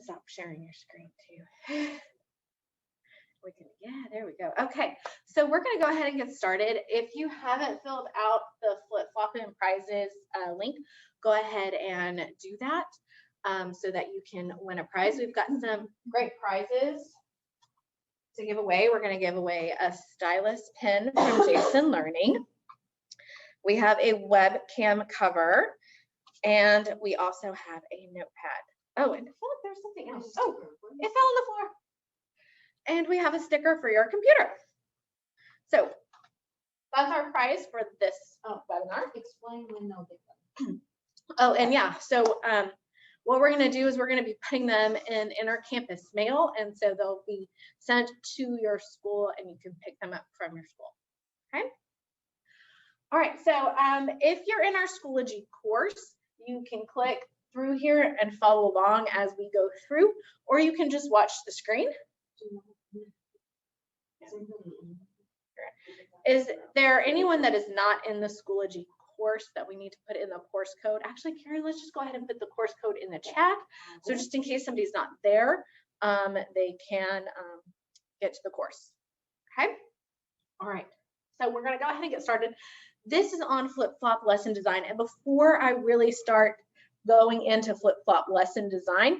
stop sharing your screen too. We can, yeah, there we go. Okay, so we're going to go ahead and get started. If you haven't filled out the flip-flop and prizes link, go ahead and do that so that you can win a prize. We've got some great prizes to give away. We're going to give away a stylus pen from Jason Learning. We have a webcam cover, and we also have a notepad. Oh, and I feel like there's something else. Oh, it fell on the floor. And we have a sticker for your computer. So that's our prize for this webinar. Explain when they'll get them. Oh, and yeah, so what we're going to do is we're going to be putting them in inter-campus mail, and so they'll be sent to your school, and you can pick them up from your school. Okay. All right. So if you're in our Schoology course, you can click through here and follow along as we go through, or you can just watch the screen. Is there anyone that is not in the Schoology course that we need to put in the course code? Actually, Karen, let's just go ahead and put the course code in the chat. So just in case somebody's not there, they can get to the course. Okay. All right. So we're going to go ahead and get started. This is on flip-flop lesson design. And before I really start going into flip-flop lesson design,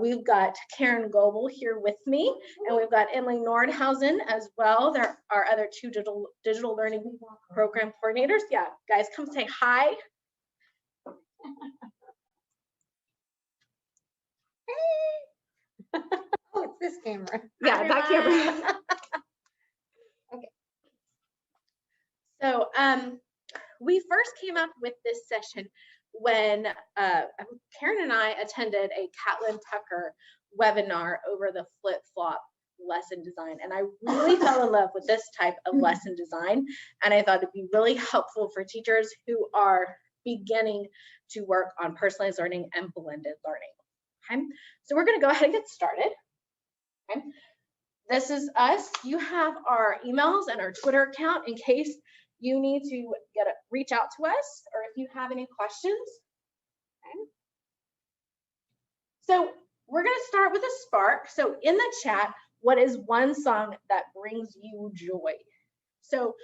we've got Karen Goebel here with me, and we've got Emily Nordhausen as well. There are other two digital learning program coordinators. Yeah, guys, come say hi. Hey. Oh, it's this camera. Yeah, that camera. Okay. So we first came up with this session when Karen and I attended a Catlin Tucker webinar over the flip-flop lesson design, and I really fell in love with this type of lesson design, and I thought it'd be really helpful for teachers who are beginning to work on personalized learning and blended learning. Okay, so we're going to go ahead and get started. Okay, this is us. You have our emails and our Twitter account in case you need to reach out to us, or if you have any questions. Okay. So we're going to start with a spark. So in the chat, what is one song that brings you joy? So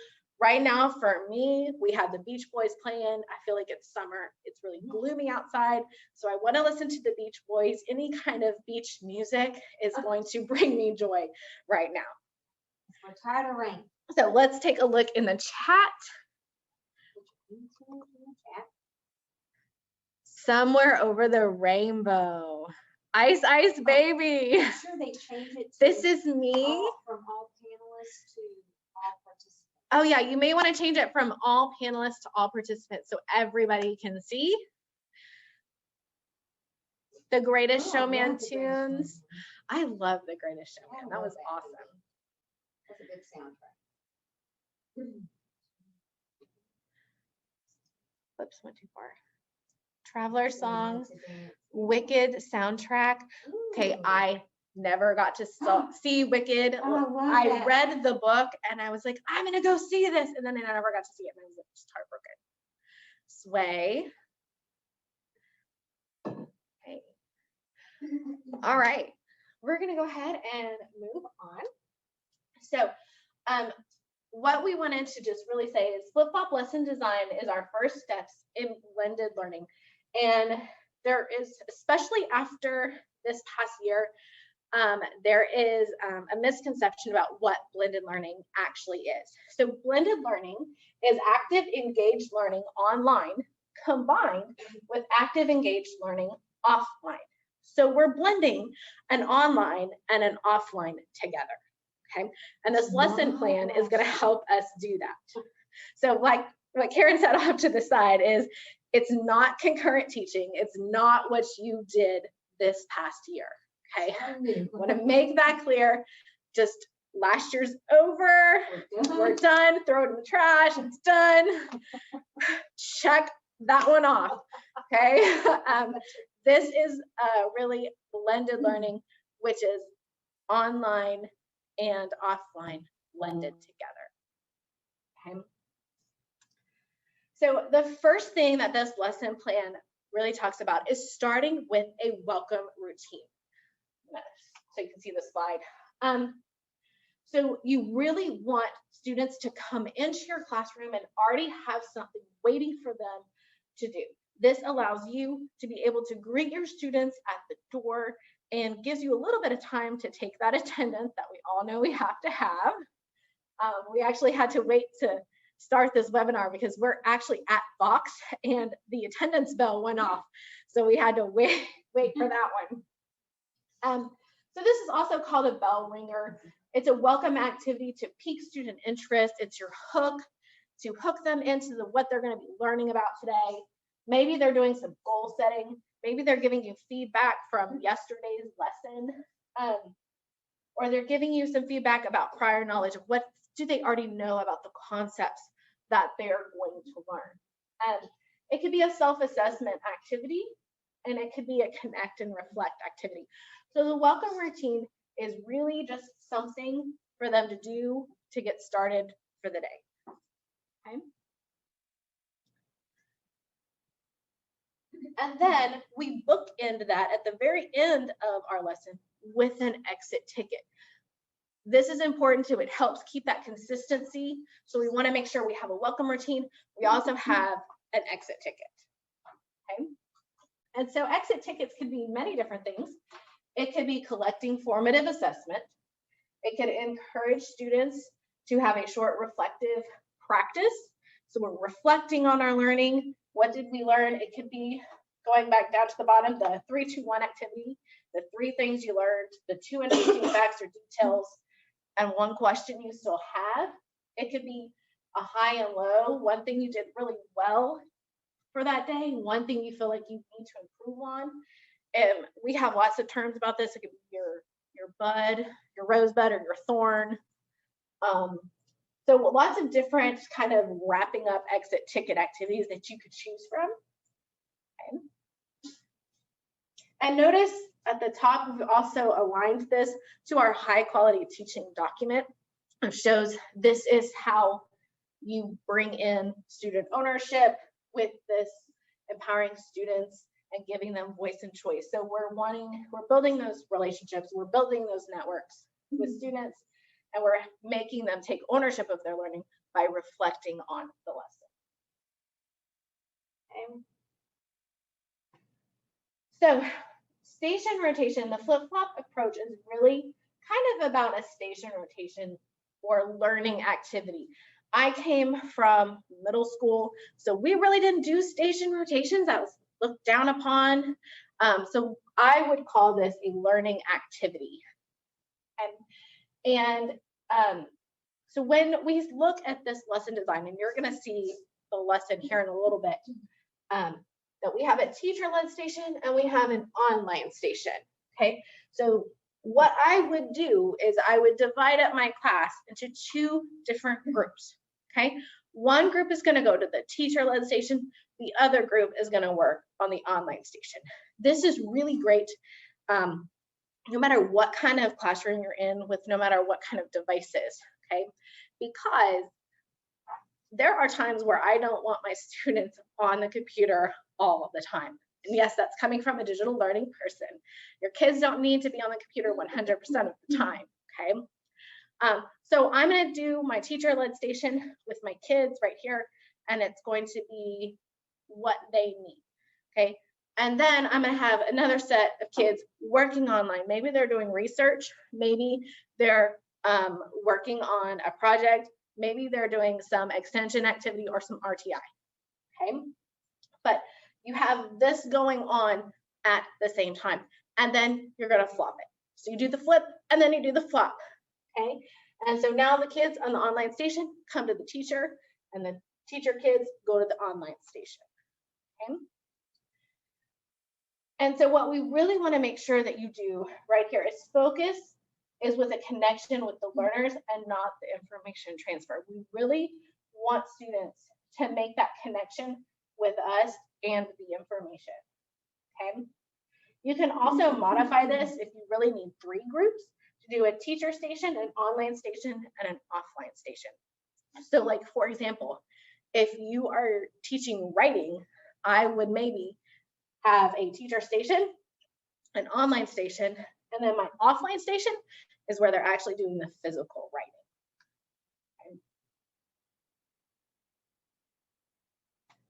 right now for me, we have the Beach Boys playing. I feel like it's summer. It's really gloomy outside. So I want to listen to the Beach Boys. Any kind of beach music is going to bring me joy right now. We're tired of rain. So let's take a look in the chat. Somewhere over the rainbow. Ice, ice, baby. I'm sure they changed it. This is me. From all panelists to all participants. Oh yeah, you may want to change it from all panelists to all participants so everybody can see. The Greatest Showman tunes. I love The Greatest Showman. That was awesome. That's a good soundtrack. Whoops, went too far. Traveler songs, Wicked soundtrack. Okay, I never got to see Wicked. I read the book and I was like, I'm gonna go see this, and then I never got to see it, and I was just heartbroken. Sway. Okay. All right, we're gonna go ahead and move on. So, what we wanted to just really say is flip-flop lesson design is our first steps in blended learning. And there is, especially after this past year, there is a misconception about what blended learning actually is. So blended learning is active engaged learning online combined with active engaged learning offline. So we're blending an online and an offline together. Okay, and this lesson plan is going to help us do that. So like what Karen said off to the side is, it's not concurrent teaching. It's not what you did this past year. Okay, I want to make that clear. Just last year's over. We're done. Throw it in the trash. It's done. Check that one off. Okay, this is really blended learning, which is online and offline blended together. Okay. So the first thing that this lesson plan really talks about is starting with a welcome routine. so you can see the slide. So you really want students to come into your classroom and already have something waiting for them to do. This allows you to be able to greet your students at the door and gives you a little bit of time to take that attendance that we all know we have to have. We actually had to wait to start this webinar because we're actually at Fox and the attendance bell went off. So we had to wait for that one. So this is also called a bell ringer. It's a welcome activity to pique student interest. It's your hook to hook them into what they're going to be learning about today. Maybe they're doing some goal setting. Maybe they're giving you feedback from yesterday's lesson. Or they're giving you some feedback about prior knowledge of what do they already know about the concepts that they're going to learn. It could be a self-assessment activity, and it could be a connect and reflect activity. So the welcome routine is really just something for them to do to get started for the day. Okay. And then we bookend that at the very end of our lesson with an exit ticket. This is important too. It helps keep that consistency. So we want to make sure we have a welcome routine. We also have an exit ticket. Okay. And so exit tickets could be many different things. It could be collecting formative assessment. It could encourage students to have a short reflective practice. So we're reflecting on our learning. What did we learn? It could be going back down to the bottom, the 3-2-1 activity, the 3 things you learned, the 2 interesting facts or details, and 1 question you still have. It could be a high and low, 1 thing you did really well for that day, 1 thing you feel like you need to improve on. And we have lots of terms about this. It could be your bud, your rosebud, or your thorn. So lots of different kind of wrapping up exit ticket activities that you could choose from. Okay. And notice at the top, we've also aligned this to our high quality teaching document. It shows this is how you bring in student ownership with this empowering students and giving them voice and choice. So we're building those relationships, we're building those networks with students, and we're making them take ownership of their learning by reflecting on the lesson. Okay. So station rotation, the flip-flop approach is really kind of about a station rotation or learning activity. I came from middle school, so we really didn't do station rotations. That was looked down upon. So I would call this a learning activity. So when we look at this lesson design, and you're going to see the lesson here in a little bit, that we have a teacher-led station and we have an online station. Okay, so what I would do is I would divide up my class into 2 different groups. Okay, 1 group is going to go to the teacher-led station. The other group is going to work on the online station. This is really great. No matter what kind of classroom you're in with, no matter what kind of devices, okay? Because there are times where I don't want my students on the computer all the time. And yes, that's coming from a digital learning person. Your kids don't need to be on the computer 100% of the time, okay? So I'm gonna do my teacher-led station with my kids right here, and it's going to be what they need, okay? And then I'm gonna have another set of kids working online. Maybe they're doing research, maybe they're working on a project, maybe they're doing some extension activity or some RTI, okay? But you have this going on at the same time, and then you're gonna flop it. So you do the flip, and then you do the flop, okay? And so now the kids on the online station come to the teacher, and the teacher kids go to the online station, okay? And so what we really want to make sure that you do right here is focus is with a connection with the learners and not the information transfer. We really want students to make that connection with us and the information, okay? You can also modify this if you really need 3 groups to do a teacher station, an online station, and an offline station. So like, for example, if you are teaching writing, I would maybe have a teacher station, an online station, And then my offline station is where they're actually doing the physical writing. Okay.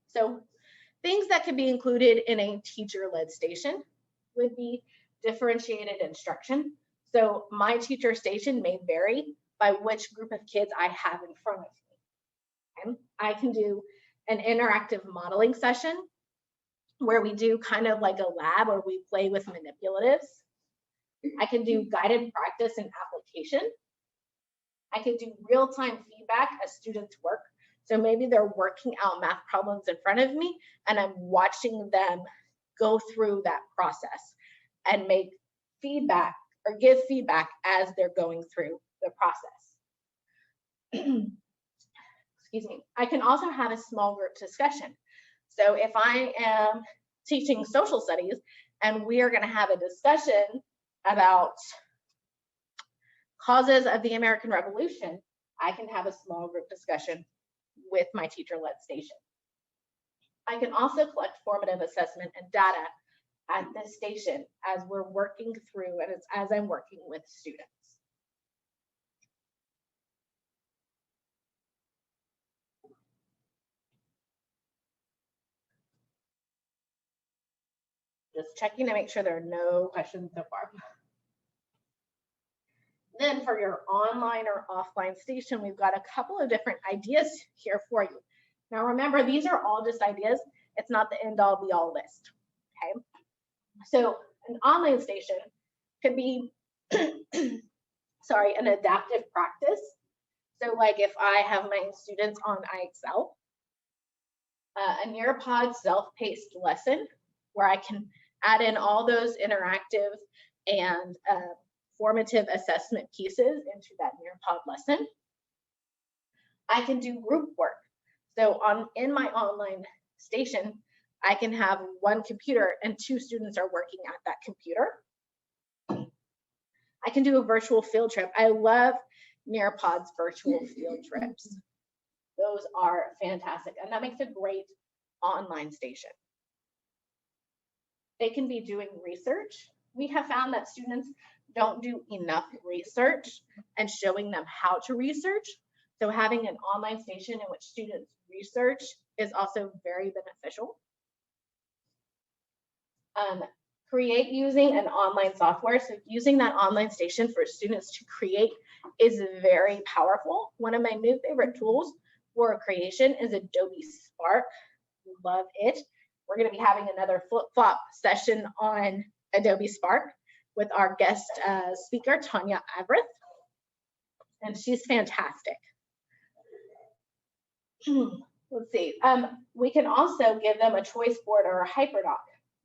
So things that could be included in a teacher-led station would be differentiated instruction. So my teacher station may vary by which group of kids I have in front of me. Okay. I can do an interactive modeling session where we do kind of like a lab where we play with manipulatives. I can do guided practice and application. I can do real-time feedback as students work. So maybe they're working out math problems in front of me and I'm watching them go through that process and make feedback or give feedback as they're going through the process. Excuse me. I can also have a small group discussion. So if I am teaching social studies and we are going to have a discussion about causes of the American Revolution, I can have a small group discussion with my teacher-led station. I can also collect formative assessment and data at this station as we're working through and as I'm working with students. Just checking to make sure there are no questions so far. Then for your online or offline station, we've got a couple of different ideas here for you. Now remember, these are all just ideas. It's not the end all be all list, okay? So an online station could be, sorry, an adaptive practice. So like if I have my students on IXL, a Nearpod self-paced lesson where I can add in all those interactive and formative assessment pieces into that Nearpod lesson. I can do group work. So in my online station, I can have one computer and 2 students are working at that computer. I can do a virtual field trip. I love Nearpod's virtual field trips. Those are fantastic, and that makes a great online station. They can be doing research. We have found that students don't do enough research and showing them how to research. So having an online station in which students research is also very beneficial. Create using an online software. So using that online station for students to create is very powerful. One of my new favorite tools for creation is Adobe Spark. Love it. We're going to be having another flip-flop session on Adobe Spark with our guest speaker, Tanya Avrith, and she's fantastic. Let's see. We can also give them a choice board or a hyperdoc.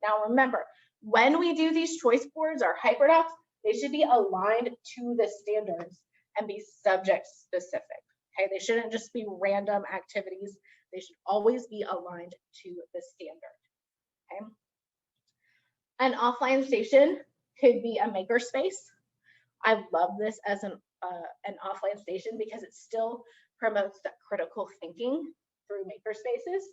Now remember, when we do these choice boards or hyperdocs, they should be aligned to the standards and be subject specific. Okay, they shouldn't just be random activities. They should always be aligned to the standard. Okay. An offline station could be a makerspace. I love this as an offline station because it still promotes that critical thinking through makerspaces.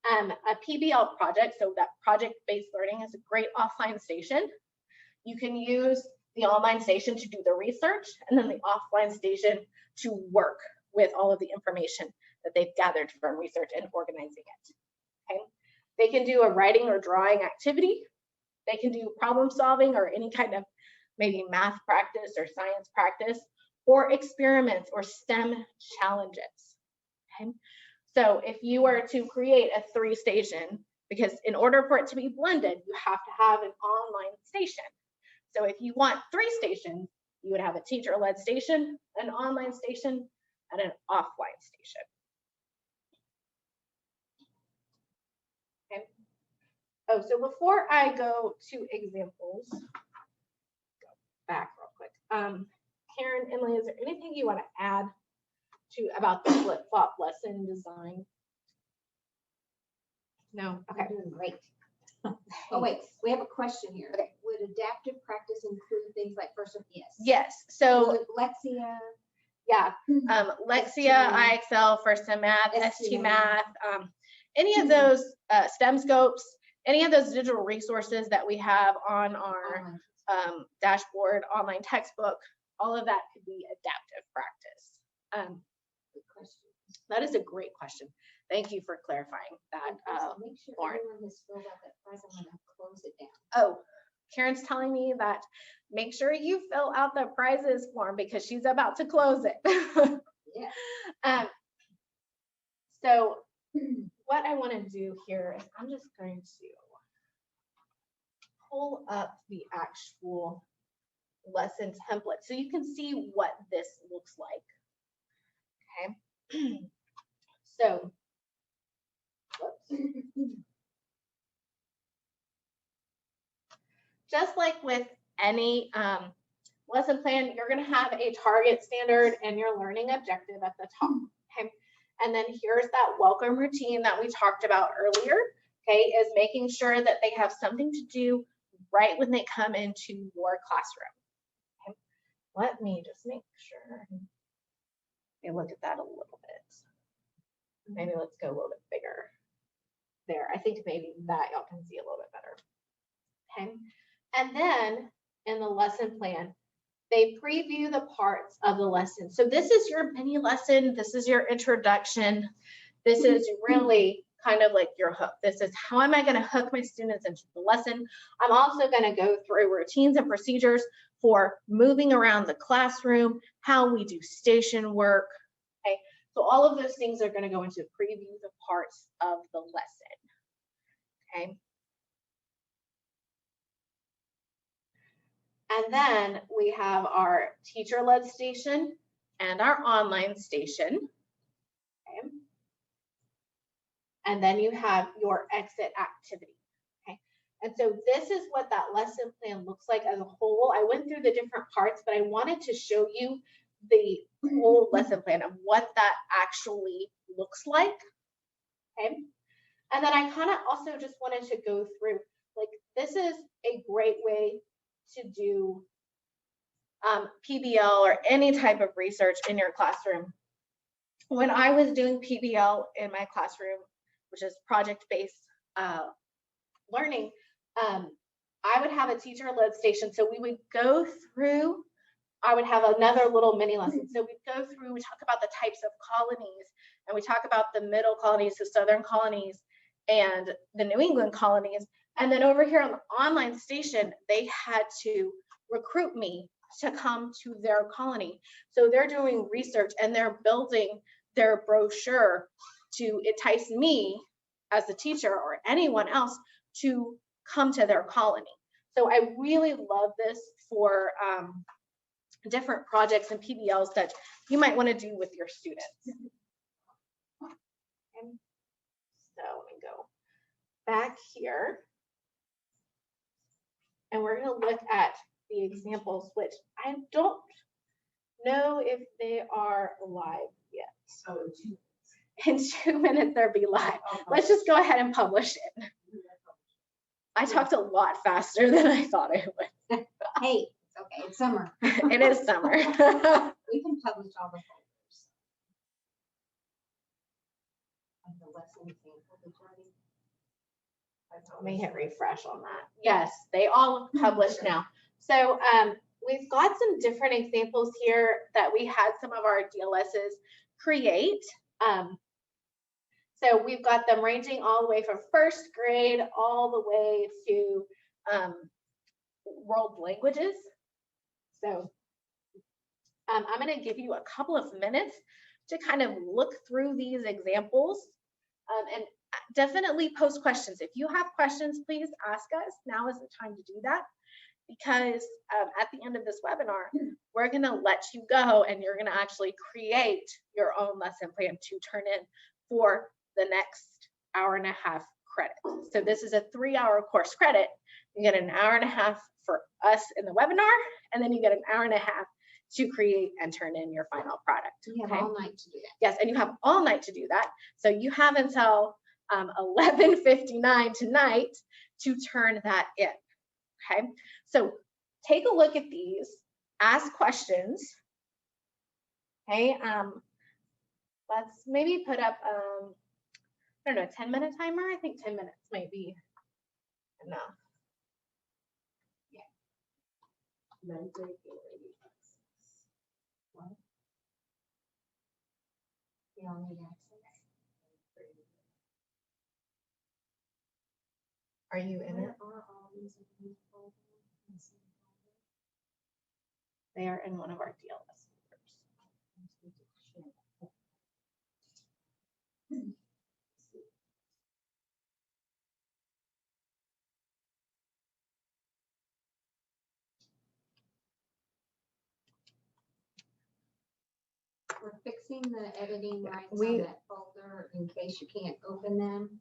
A PBL project, so that project-based learning, is a great offline station. You can use the online station to do the research and then the offline station to work with all of the information that they've gathered from research and organizing it. Okay. They can do a writing or drawing activity. They can do problem solving or any kind of maybe math practice or science practice, or experiments or STEM challenges. Okay. So if you were to create a 3-station, because in order for it to be blended, you have to have an online station. So if you want 3 stations, you would have a teacher-led station, an online station, and an offline station. Okay. Oh, so before I go to examples, go back real quick. Karen, Emily, is there anything you want to add to about the flip-flop lesson design? No. Okay. You're doing great. Oh wait, we have a question here. Okay. Would adaptive practice include things like first of yes? Yes. So would Lexia. Yeah. Lexia, IXL, First in Math, ST Math, any of those STEM scopes, any of those digital resources that we have on our dashboard, online textbook, all of that could be adaptive practice. Good question. That is a great question. Thank you for clarifying that, Make sure Lauren. everyone has filled out that prize. I'm gonna close it down. Oh, Karen's telling me that make sure you fill out the prizes form because she's about to close it. Yeah. So what I want to do here is I'm just going to pull up the actual lesson template so you can see what this looks like. Okay. So, whoops. Just like with any lesson plan, you're going to have a target standard and your learning objective at the top. Okay. And then here's that welcome routine that we talked about earlier. Okay, is making sure that they have something to do right when they come into your classroom. Okay. Let me just make sure. Let me look at that a little bit. Maybe let's go a little bit bigger. There, I think maybe that y'all can see a little bit better. Okay. And then in the lesson plan, they preview the parts of the lesson. So this is your mini lesson. This is your introduction. This is really kind of like your hook. This is how am I going to hook my students into the lesson. I'm also going to go through routines and procedures for moving around the classroom, how we do station work. Okay, so all of those things are going to go into preview the parts of the lesson. Okay. And then we have our teacher-led station and our online station. Okay. And then you have your exit activity. Okay. And so this is what that lesson plan looks like as a whole. I went through the different parts, but I wanted to show you the whole lesson plan of what that actually looks like. Okay. And then I kind of also just wanted to go through, like, this is a great way to do PBL or any type of research in your classroom. When I was doing PBL in my classroom, which is project-based learning, I would have a teacher-led station. So we would go through, I would have another little mini lesson. So we'd go through, we talk about the types of colonies, and we talk about the middle colonies, the southern colonies, and the New England colonies. And then over here on the online station, they had to recruit me to come to their colony. So they're doing research and they're building their brochure to entice me as a teacher or anyone else to come to their colony. So I really love this for different projects and PBLs that you might want to do with your students. Okay. So let me go back here. And we're going to look at the examples, which I don't know if they are live yet. So in 2 minutes, they'll be live. Let's just go ahead and publish it. I talked a lot faster than I thought I would. Hey, it's okay. It's summer. It is summer. We can publish all the folders. And the lesson example, the journey. Let me hit refresh on that. Yes, they all published now. So we've got some different examples here that we had some of our DLSs create. So we've got them ranging all the way from first grade all the way to world languages. So I'm going to give you a couple of minutes to kind of look through these examples and definitely post questions. If you have questions, please ask us. Now is the time to do that, because at the end of this webinar, we're going to let you go and you're going to actually create your own lesson plan to turn in for the next hour and a half credit. So this is a 3-hour course credit. You get an hour and a half for us in the webinar, and then you get an hour and a half to create and turn in your final product. You have okay? all night to do that. Yes, and you have all night to do that. So you have until 11:59 tonight to turn that in. Okay, so take a look at these, ask questions. Okay, let's maybe put up I don't know, 10-minute timer. I think 10 minutes might be enough. Yeah. What? They all need access. Are you in it? Where are all these in folders? They are in one of our DLS folders. We're fixing the editing rights we- on that folder in case you can't open them.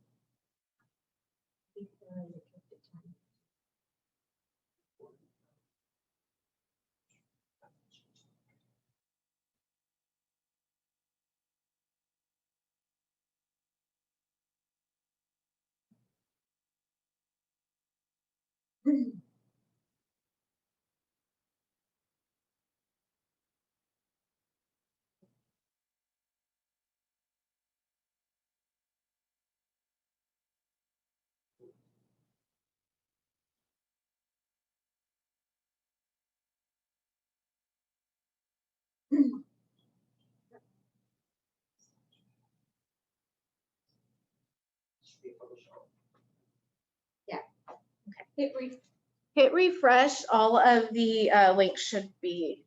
Hit refresh. All of the links should be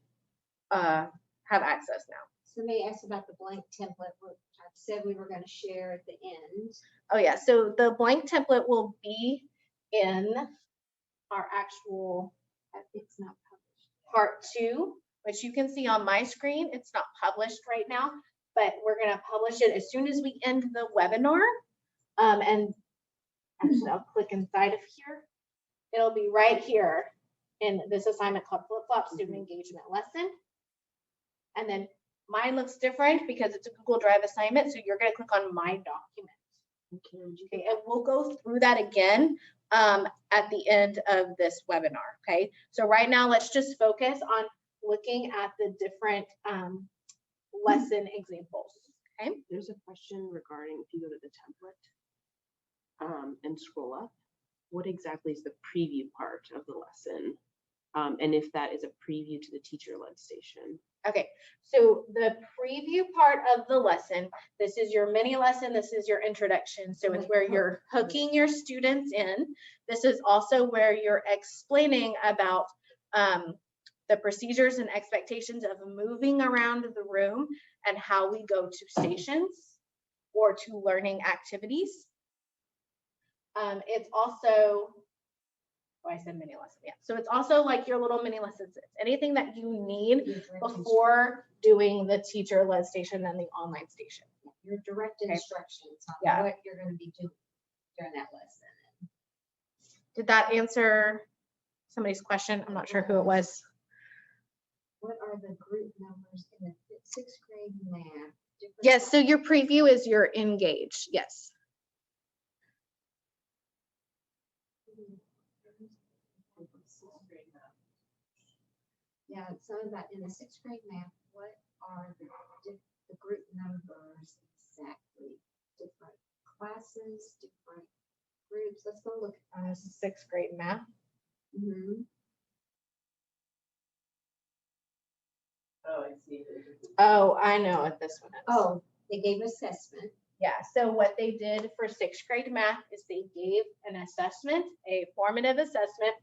have access now. Somebody asked about the blank template, which I said we were gonna share at the end. Oh yeah, so the blank template will be in our actual It's not published. part 2, which you can see on my screen. It's not published right now, but we're gonna publish it as soon as we end the webinar. And actually I'll click inside of here. It'll be right here in this assignment called Flip Flop Student Engagement Lesson. And then mine looks different because it's a Google Drive assignment. So you're gonna click on My Document. Okay, and we'll go through that again at the end of this webinar, okay? So right now, let's just focus on looking at the different lesson examples, okay? There's a question regarding if you go to the template and scroll up, what exactly is the preview part of the lesson? And if that is a preview to the teacher-led station. Okay, so the preview part of the lesson, this is your mini lesson, this is your introduction. So it's where you're hooking your students in. This is also where you're explaining about the procedures and expectations of moving around the room and how we go to stations or to learning activities. It's also, oh, I said mini lesson, yeah. So it's also like your little mini lessons. It's anything that you need before doing the teacher-led station and the online station. Your direct Okay. instructions on Yeah. what you're gonna be doing during that lesson. Did that answer somebody's question? I'm not sure who it was. What are the group numbers in the 6th grade math? Different Yes, so your preview is your engage, yes. Yeah, some of that in the 6th grade math, what are the group numbers exactly? Different classes, different groups. Let's go look. 6th grade math. Mhm. Oh, I see. Oh, I know what this one is. Oh, they gave assessment. Yeah, so what they did for 6th grade math is they gave an assessment, a formative assessment,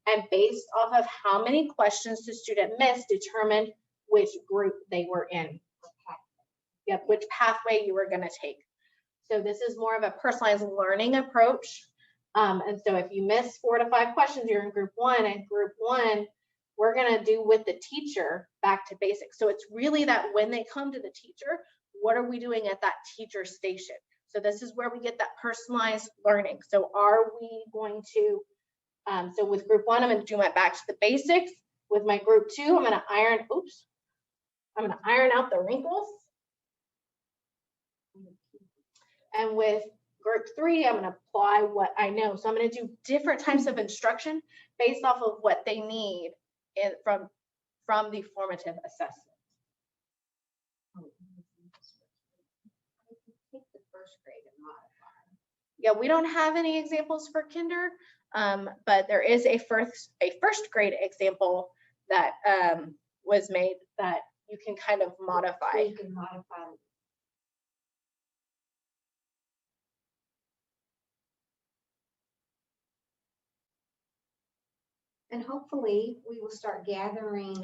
and based off of how many questions the student missed, determined which group they were in. Yep, which pathway you were going to take. So this is more of a personalized learning approach. And so if you miss 4 to 5 questions, you're in group 1, and group 1, we're going to do with the teacher back to basics. So it's really that when they come to the teacher, what are we doing at that teacher station? So this is where we get that personalized learning. So are we going to, so with group 1, I'm going to do my back to the basics. With my group 2, I'm going to iron out the wrinkles. And with group 3, I'm going to apply what I know. So I'm going to do different types of instruction based off of what they need from the formative assessment. Take the 1st grade and modify. Yeah, we don't have any examples for kinder, but there is a first grade example that was made that you can kind of modify. You can modify. And hopefully we will start gathering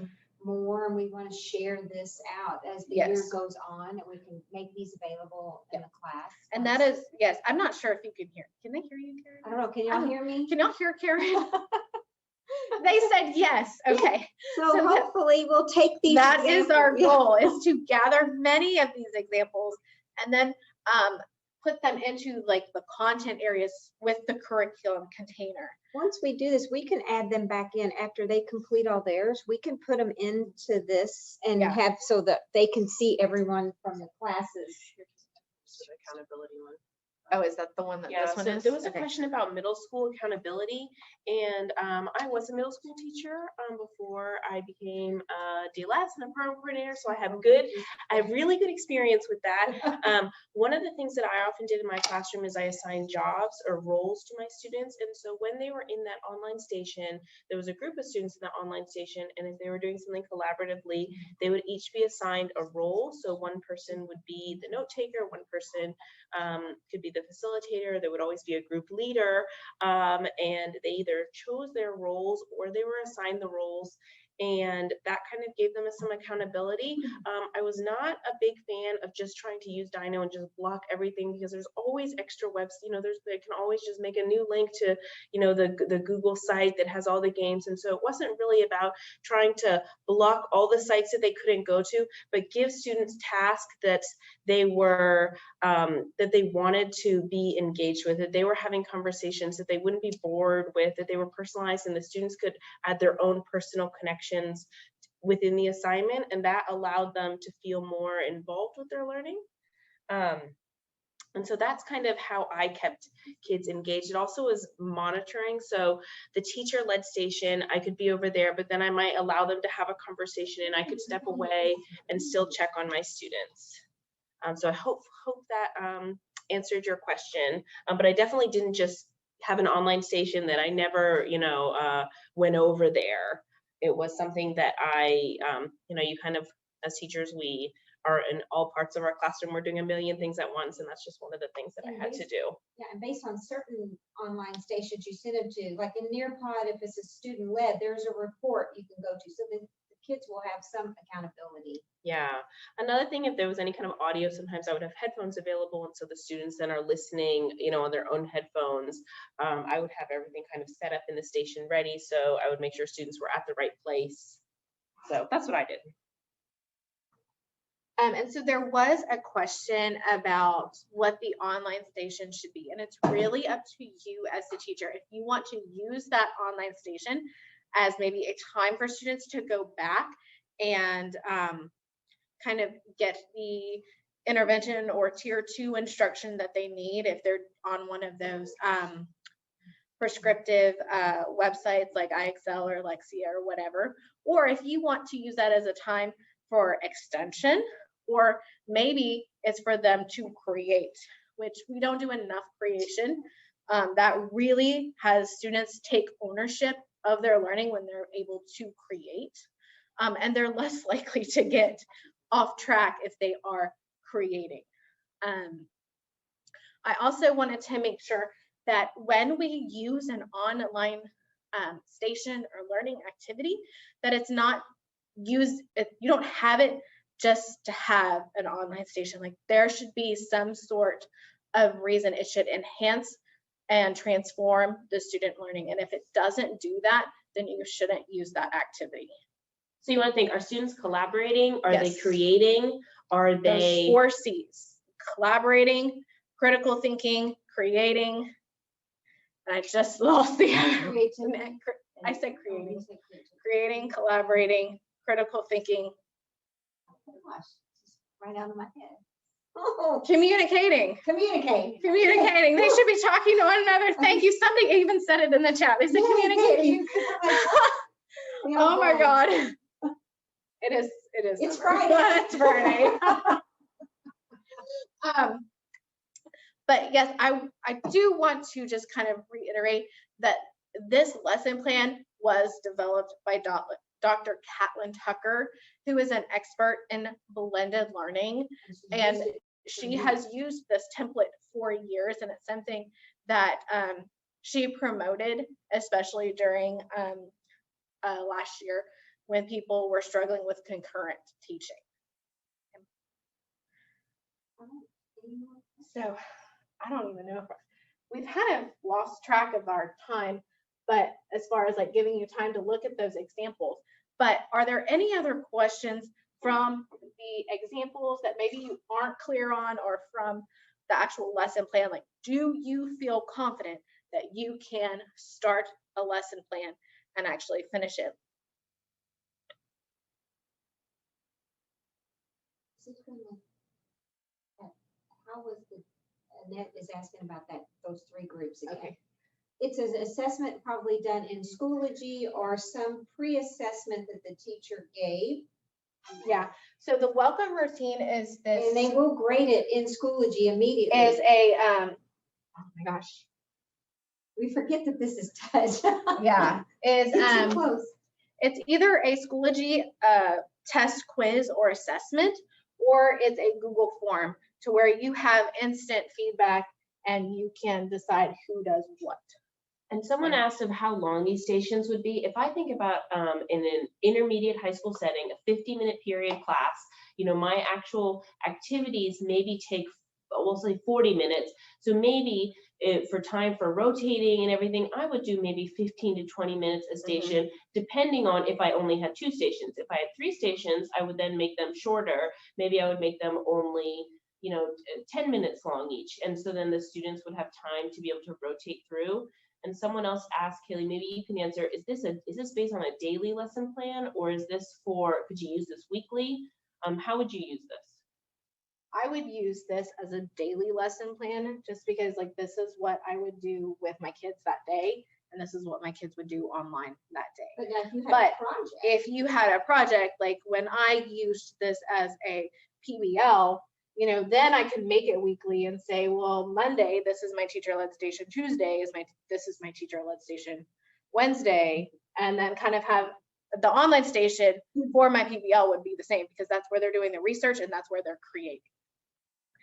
more, and we want to share this out as the year Yes. goes on, and we can make these available in the class. And that is, yes, I'm not sure if you can hear. Can they hear you, Karen? I don't know, can y'all hear me? Can y'all hear Karen? They said yes. Okay. So So that- hopefully we'll take these. That is our examples. goal, is to gather many of these examples and then put them into like the content areas with the curriculum container. Once we do this, we can add them back in after they complete all theirs. We can put them into this and Yeah. have so that they can see everyone from the classes. Accountability one. Oh, is that the one that Yeah, this one so is? there was a Okay. question about middle school accountability, and I was a middle school teacher before I became a DLS and a program coordinator, so I have really good experience with that. One of the things that I often did in my classroom is I assigned jobs or roles to my students, and so when they were in that online station, there was a group of students in that online station, and if they were doing something collaboratively, they would each be assigned a role. So one person would be the note taker, one person could be the facilitator, there would always be a group leader, and they either chose their roles or they were assigned the roles, and that kind of gave them some accountability. I was not a big fan of just trying to use Dino and just block everything, because there's always extra webs, they can always just make a new link to, the Google site that has all the games, and so it wasn't really about trying to block all the sites that they couldn't go to, but give students tasks that they were that they wanted to be engaged with, that they were having conversations that they wouldn't be bored with, that they were personalized, and the students could add their own personal connections within the assignment, and that allowed them to feel more involved with their learning. And so that's kind of how I kept kids engaged. It also was monitoring. So the teacher-led station, I could be over there, but then I might allow them to have a conversation and I could step away and still check on my students. So I hope that answered your question. But I definitely didn't just have an online station that I never, went over there. It was something that I, you kind of, as teachers, we are in all parts of our classroom. We're doing a million things at once, and that's just one of the things that I had to do. Yeah, and based on certain online stations you send them to, like in Nearpod, if it's a student led, there's a report you can go to, so the kids will have some accountability. Yeah. Another thing, if there was any kind of audio, sometimes I would have headphones available, and so the students then are listening, on their own headphones. I would have everything kind of set up in the station ready, so I would make sure students were at the right place. So that's what I did. And so there was a question about what the online station should be, and it's really up to you as the teacher. If you want to use that online station as maybe a time for students to go back and kind of get the intervention or tier 2 instruction that they need if they're on one of those prescriptive websites like IXL or Lexia or whatever, or if you want to use that as a time for extension, or maybe it's for them to create, which we don't do enough creation. That really has students take ownership of their learning when they're able to create, and they're less likely to get off track if they are creating. I also wanted to make sure that when we use an online station or learning activity, that it's not used, you don't have it just to have an online station. Like, there should be some sort of reason. It should enhance and transform the student learning. And if it doesn't do that, then you shouldn't use that activity. So you want to think, are students collaborating? Are they Yes. creating? Are they? Those 4 C's: collaborating, critical thinking, creating. And I just lost the other. Creativity. I said creating. Creating, collaborating, critical thinking. Oh gosh, just right out of my head. Oh, Communicating. communicate. Communicating. They should be talking to one another. Thank you. Somebody even said it in the chat. They said communicating. Oh my God. It is. It's summer. Friday. It's Friday. But yes, I do want to just kind of reiterate that this lesson plan was developed by Dr. Catlin Tucker, who is an expert in blended learning. And she has used this template for years, and it's something that she promoted, especially during last year when people were struggling with concurrent teaching. So I don't even know if we've kind of lost track of our time, but as far as like giving you time to look at those examples. But are there any other questions from the examples that maybe you aren't clear on, or from the actual lesson plan? Like, do you feel confident that you can start a lesson plan and actually finish it? How was the, Annette is asking about those three groups again. Okay. It's an assessment probably done in Schoology or some pre-assessment that the teacher gave. Yeah. So the welcome routine is this. And they will grade it in Schoology immediately. Is a oh my gosh. We forget that this is touch. Yeah. Is It's too close. It's either a Schoology test, quiz, or assessment, or it's a Google form to where you have instant feedback and you can decide who does what. And someone asked of how long these stations would be. If I think about in an intermediate high school setting, a 50-minute period class, my actual activities maybe take, we'll say 40 minutes. So maybe for time for rotating and everything, I would do maybe 15 to 20 minutes a station, depending on if I only had 2 stations. If I had 3 stations, I would then make them shorter. Maybe I would make them only 10 minutes long each. And so then the students would have time to be able to rotate through. And someone else asked, Kaylee, maybe you can answer, is this based on a daily lesson plan, or is this could you use this weekly? How would you use this? I would use this as a daily lesson plan, just because like this is what I would do with my kids that day, and this is what my kids would do online that day. But now if you had a project. If you had a project, like when I used this as a PBL, then I could make it weekly and say, well, Monday, this is my teacher-led station. Tuesday this is my teacher-led station. Wednesday, and then kind of have the online station for my PBL would be the same, because that's where they're doing the research and that's where they're creating.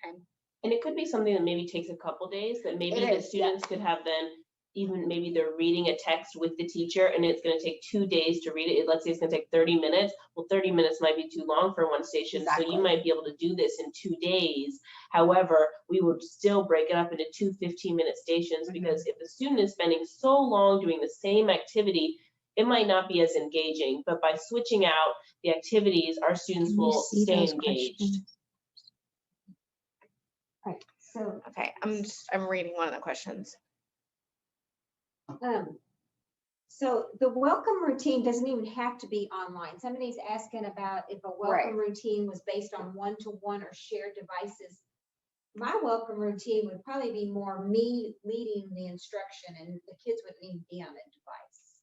Okay. And it could be something that maybe takes a couple days, that maybe the students could have then, even maybe they're reading a text with the teacher and it's going to take 2 days to read it. Let's say it's going to take 30 minutes. Well, 30 minutes might be too long for one station. Exactly. So you might be able to do this in 2 days. However, we would still break it up into 2 15-minute stations, because if the student is spending so long doing the same activity, it might not be as engaging. But by switching out the activities, our students will stay engaged. Right. So Okay, I'm reading one of the questions. So the welcome routine doesn't even have to be online. Somebody's asking about if a welcome routine was based on one-to-one or shared devices. My welcome routine would probably be more me leading the instruction, and the kids wouldn't even be on a device.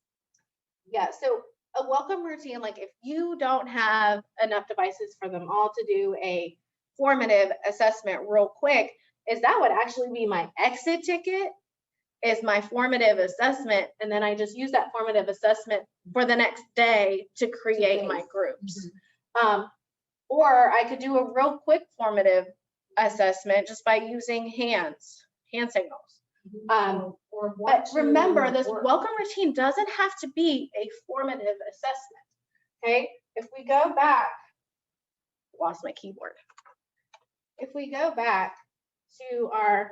Yeah, so a welcome routine, like if you don't have enough devices for them all to do a formative assessment real quick, is that would actually be my exit ticket, is my formative assessment, and then I just use that formative assessment for the next day to create my groups. Or I could do a real quick formative assessment just by using hand signals. But remember, this welcome routine doesn't have to be a formative assessment. Okay, if we go back, lost my keyboard. If we go back to our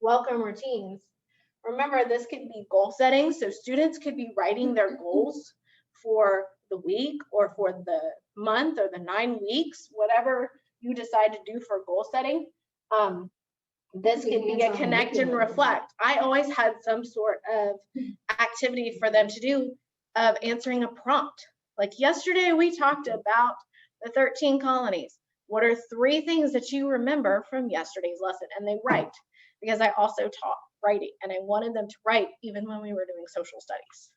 welcome routines, remember, this could be goal setting. So students could be writing their goals for the week or for the month or the 9 weeks, whatever you decide to do for goal setting. This could be a connect and reflect. I always had some sort of activity for them to do of answering a prompt. Like yesterday, we talked about the 13 colonies. What are 3 things that you remember from yesterday's lesson? And they write, because I also taught writing and I wanted them to write even when we were doing social studies.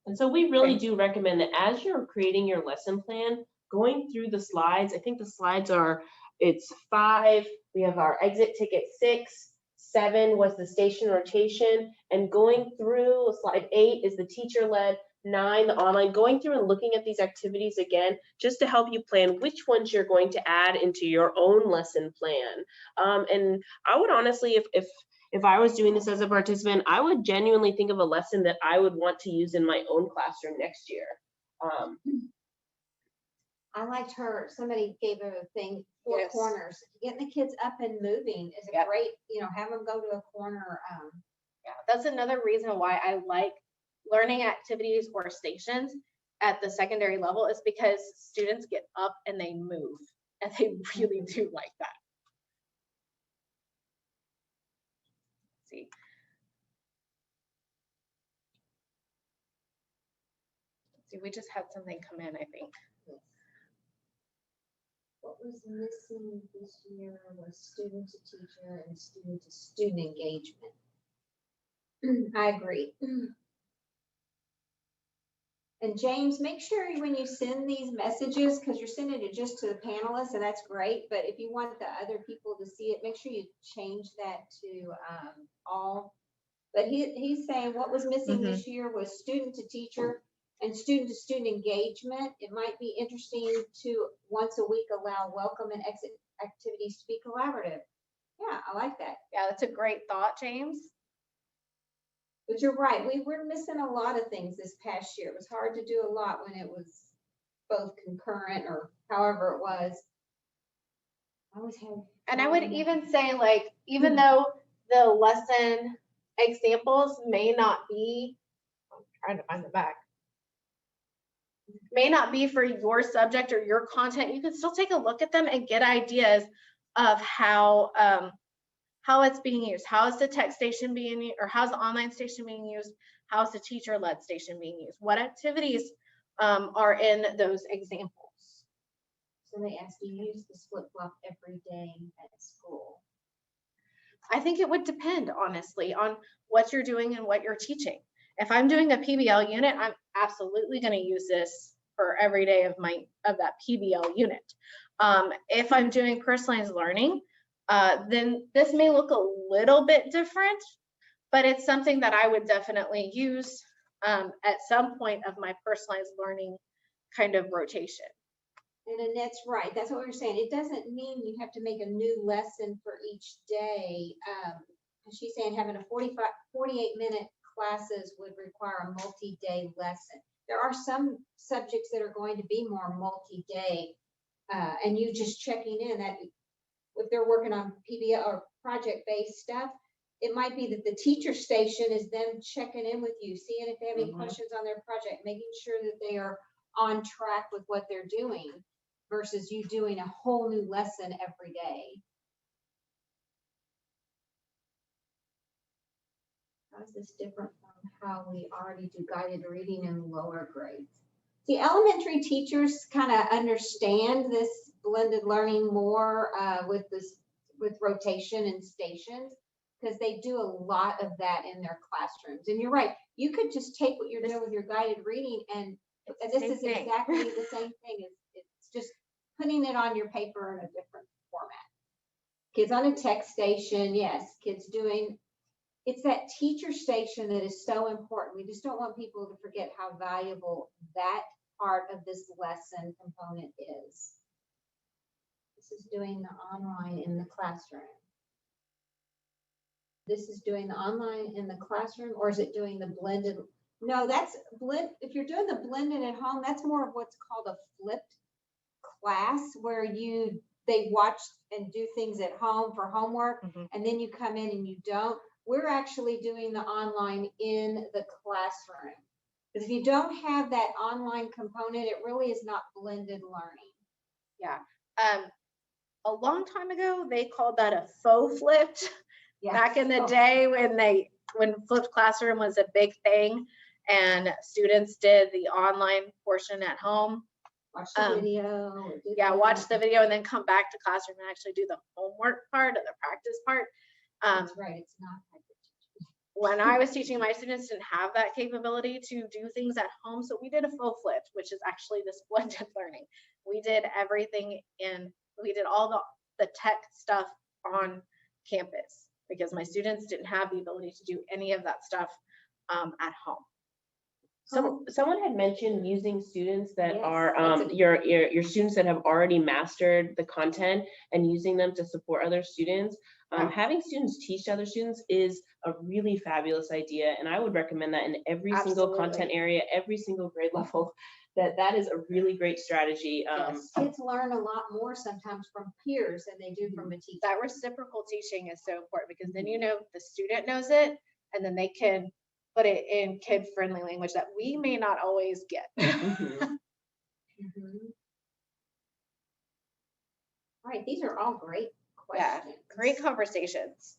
And so we really do recommend that as you're creating your lesson plan, going through the slides, I think the slides are, it's 5, we have our exit ticket 6, 7 was the station rotation, and going through slide 8 is the teacher led, 9, the online, going through and looking at these activities again, just to help you plan which ones you're going to add into your own lesson plan. And I would honestly, if I was doing this as a participant, I would genuinely think of a lesson that I would want to use in my own classroom next year. I liked somebody gave a thing, 4 Yes. corners. Getting the kids up and moving is a Yep. great, have them go to a corner. Yeah, that's another reason why I like learning activities or stations at the secondary level, is because students get up and they move, and they really do like that. Let's see. We just had something come in, I think. Yes. What was missing this year was student to teacher and student to student engagement. I agree. And James, make sure when you send these messages, because you're sending it just to the panelists, and that's great, but if you want the other people to see it, make sure you change that to all. But he's saying what was missing this year was student to teacher and student to student engagement. It might be interesting to once a week allow welcome and exit activities to be collaborative. Yeah, I like that. Yeah, that's a great thought, James. But you're right, we were missing a lot of things this past year. It was hard to do a lot when it was both concurrent or however it was. I always had. And I would even say, like, even though the lesson examples may not be, I'm trying to find the back, may not be for your subject or your content, you can still take a look at them and get ideas of how it's being used. How is the text station being used, or how's the online station being used? How's the teacher-led station being used? What activities are in those examples? So they asked, do you use this flip-flop every day at school? I think it would depend, honestly, on what you're doing and what you're teaching. If I'm doing a PBL unit, I'm absolutely going to use this for every day of that PBL unit. If I'm doing personalized learning, then this may look a little bit different, but it's something that I would definitely use at some point of my personalized learning kind of rotation. And Annette's right. That's what we were saying. It doesn't mean you have to make a new lesson for each day. She's saying having a 48-minute classes would require a multi-day lesson. There are some subjects that are going to be more multi-day, and you just checking in that if they're working on PBL or project-based stuff, it might be that the teacher station is them checking in with you, seeing if they have any questions on their project, making sure that they are on track with what they're doing, versus you doing a whole new lesson every day. How is this different from how we already do guided reading in lower grades? The elementary teachers kind of understand this blended learning more with rotation and stations, because they do a lot of that in their classrooms. And you're right, you could just take what you're doing with your guided reading, and this is exactly the same thing. It's just putting it on your paper in a different format. Kids on a text station, yes, kids doing. It's that teacher station that is so important. We just don't want people to forget how valuable that part of this lesson component is. This is doing the online in the classroom. This is doing the online in the classroom, or is it doing the blended? No, that's blend. If you're doing the blended at home, that's more of what's called a flipped class, where they watch and do things at home for homework, and then you come in and you don't. We're actually doing the online in the classroom. Because if you don't have that online component, it really is not blended learning. Yeah. A long time ago, they called that a faux flipped. Yeah. Back in the day when flipped classroom was a big thing, and students did the online portion at home. Watch the video. Yeah, watch the video and then come back to classroom and actually do the homework part or the practice part. That's right. It's not hybrid teaching. When I was teaching, my students didn't have that capability to do things at home, so we did a faux flip, which is actually this blended learning. We did everything we did all the tech stuff on campus, because my students didn't have the ability to do any of that stuff at home. Someone had mentioned using students that Yes, are that's a- your students that have already mastered the content and using them to support other students. Having students teach other students is a really fabulous idea, and I would recommend that in every single content Absolutely. area, every single grade level. That is a really great strategy. Yes. Kids learn a lot more sometimes from peers than they do from a teacher. That reciprocal teaching is so important because then you know the student knows it and then they can put it in kid-friendly language that we may not always get. Mhm. Mhm. All right, these are all great Yeah, questions. great conversations.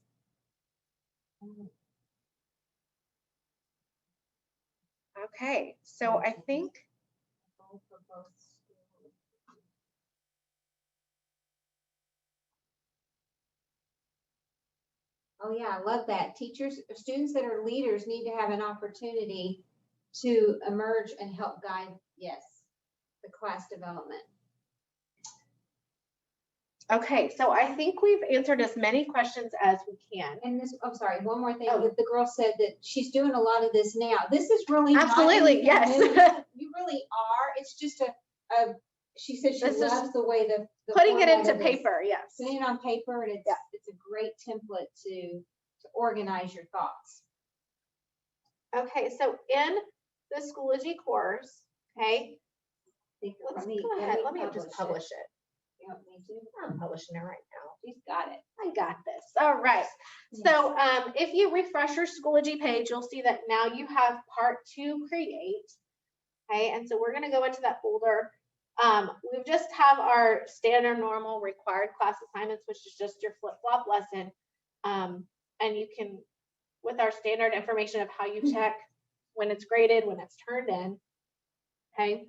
Okay, so I think Goal for both schools. Oh yeah, I love that. Teachers, students that are leaders need to have an opportunity to emerge and help guide, yes, the class development. okay, so I think we've answered as many questions as we can. And this, I'm sorry, one more thing, Oh. that the girl said that she's doing a lot of this now. This is really not Absolutely, anything yes. new. You really are. It's just she said she This is loves the way the Putting it format into of this. paper, yes. Putting it on paper, and it's a great template to organize your thoughts. Okay, so in the Schoology course, okay, let's go ahead. Let me just publish it. You want me to? I'm publishing it right now. She's got it. I got this. All right. So if you refresh your Schoology page, you'll see that now you have part 2 create. Okay, and so we're going to go into that folder. We just have our standard normal required class assignments, which is just your flip-flop lesson. And you can, with our standard information of how you check when it's graded, when it's turned in. Okay,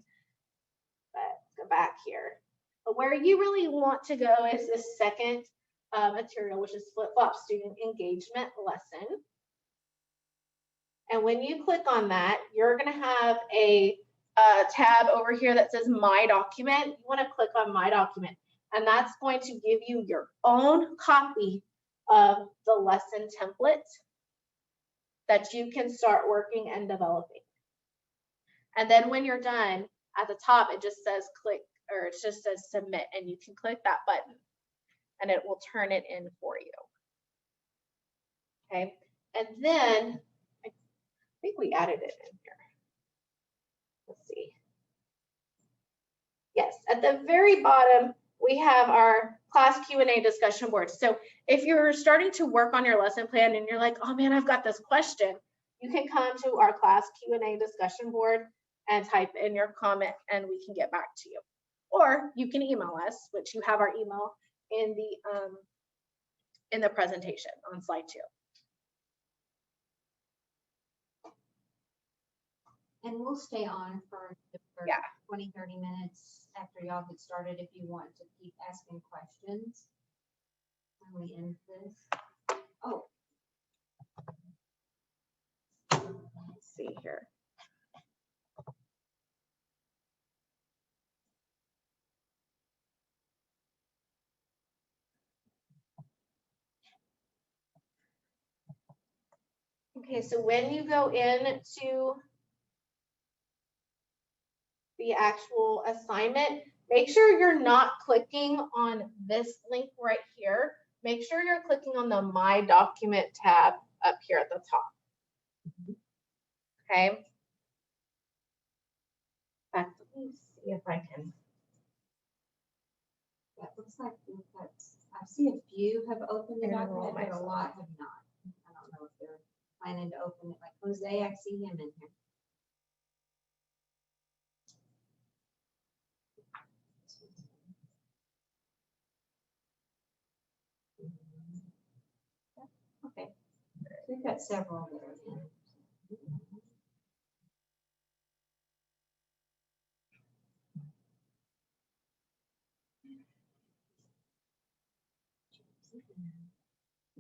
let's go back here. But where you really want to go is this second material, which is flip-flop student engagement lesson. And when you click on that, you're going to have a tab over here that says My Document. You want to click on My Document, and that's going to give you your own copy of the lesson template that you can start working and developing. And then when you're done, at the top, it just says click, or it just says submit, and you can click that button and it will turn it in for you. Okay, and then I think we added it in here. Let's see. Yes, at the very bottom, we have our class Q&A discussion board. So if you're starting to work on your lesson plan and you're like, oh man, I've got this question, you can come to our class Q&A discussion board and type in your comment and we can get back to you. Or you can email us, which you have our email in the presentation on slide 2. And we'll stay on for 20, 30 minutes after y'all get started if you want to keep asking questions when we end this. Oh. Let's see here. Okay, so when you go into the actual assignment, make sure you're not clicking on this link right here. Make sure you're clicking on the My Document tab up here at the top. Okay. Let me see if I can. That looks like I see a few have opened the document, but a lot have not. I don't know if they're planning to open it. Like Jose, I see him in here. Okay, we've got several that are in.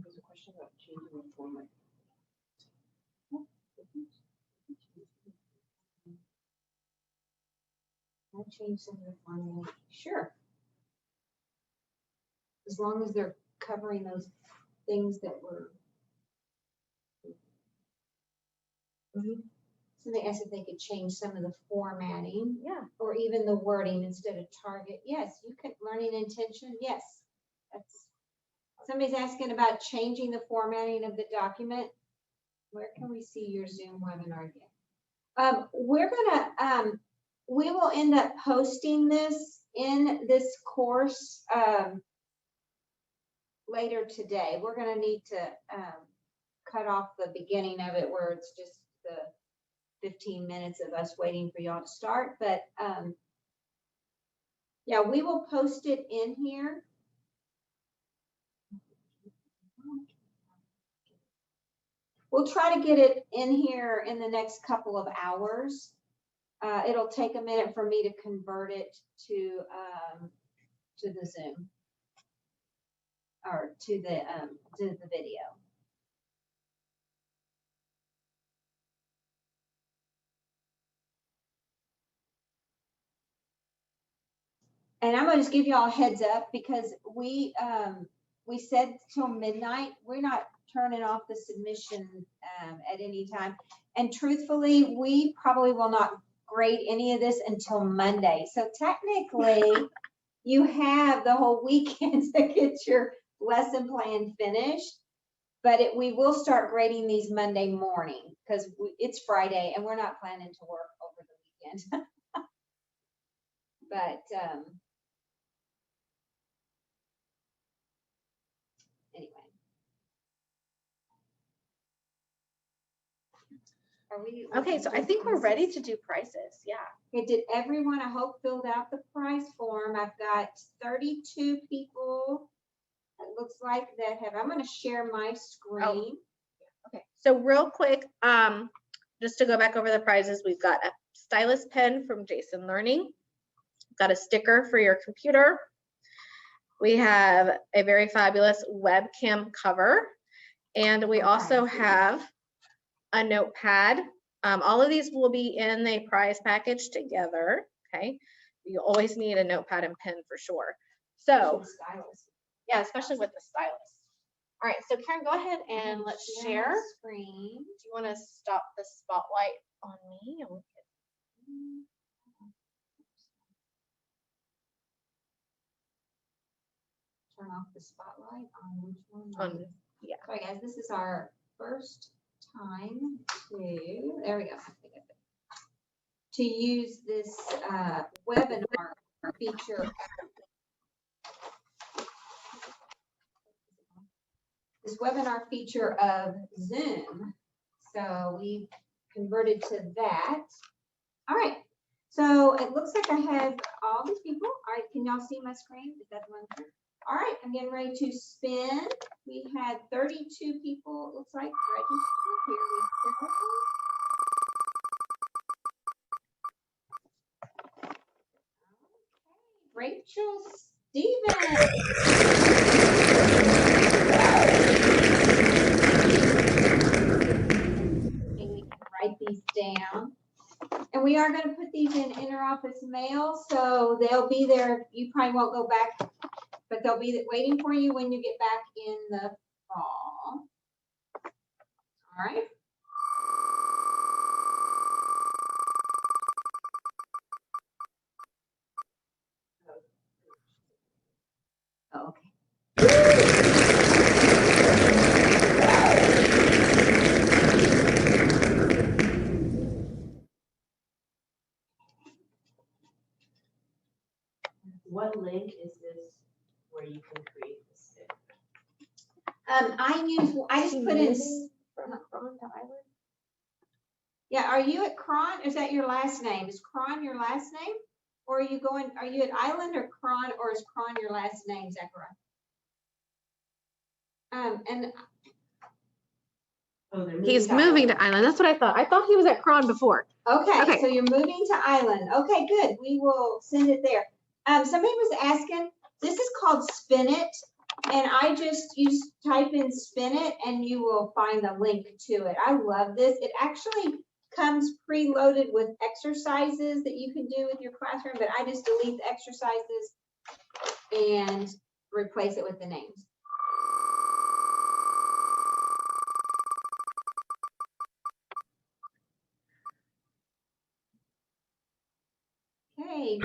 There's a question about changing the format. I'll change some of the formatting. Sure. As long as they're covering those things that were. Somebody asked if they could change some of the formatting Yeah. or even the wording instead of target. Yes, you could. Learning intention. Yes. That's. Somebody's asking about changing the formatting of the document. Where can we see your Zoom webinar again? We're gonna, we will end up posting this in this course later today. We're gonna need to cut off the beginning of it where it's just the 15 minutes of us waiting for y'all to start. But yeah, we will post it in here. We'll try to get it in here in the next couple of hours. It'll take a minute for me to convert it to the Zoom or to the video. And I'm gonna just give you all a heads up because we said till midnight. We're not turning off the submission at any time. And truthfully, we probably will not grade any of this until Monday. So technically, you have the whole weekend to get your lesson plan finished. But we will start grading these Monday morning because it's Friday and we're not planning to work over the weekend. But anyway. Are we Okay, so I think we're ready to do prices. Yeah. Okay, did everyone, I hope, filled out the price form? I've got 32 people, it looks like, that have. I'm going to share my screen. Okay, so real quick, just to go back over the prizes, we've got a stylus pen from Jason Learning. We've got a sticker for your computer. We have a very fabulous webcam cover. And we also have a notepad. All of these will be in the prize package together, okay? You always need a notepad and pen for sure. So, yeah, especially with the stylus. All right, so Karen, go ahead and let's share. Screen. Do you want to stop the spotlight on me? And we can... Turn off the spotlight on which one? On, yeah. Sorry guys, this is our first time to, there we go. To use this webinar feature. This webinar feature of Zoom. So we converted to that. All right. So it looks like I have all these people. All right. Can y'all see my screen? Is that the one here? All right. I'm getting ready to spin. We had 32 people, it looks like, registered. Here we go. Rachel Stevens. Write these down. And we are going to put these in interoffice mail, so they'll be there. You probably won't go back, but they'll be waiting for you when you get back in the fall. All right. Oh, okay. What link is this where you can create the stick? I just put in. From Cron to Island. Yeah, are you at Cron? Is that your last name? Is Cron your last name? Or are you at Island or Cron, or is Cron your last name, Zachariah? He's moving to Island. That's what I thought. I thought he was at Cron before. Okay, so you're moving to Island. Okay, good. We will send it there. Somebody was asking, this is called Spin It. And you just type in Spin It and you will find the link to it. I love this. It actually comes preloaded with exercises that you can do with your classroom, but I just delete the exercises and replace it with the names. Okay.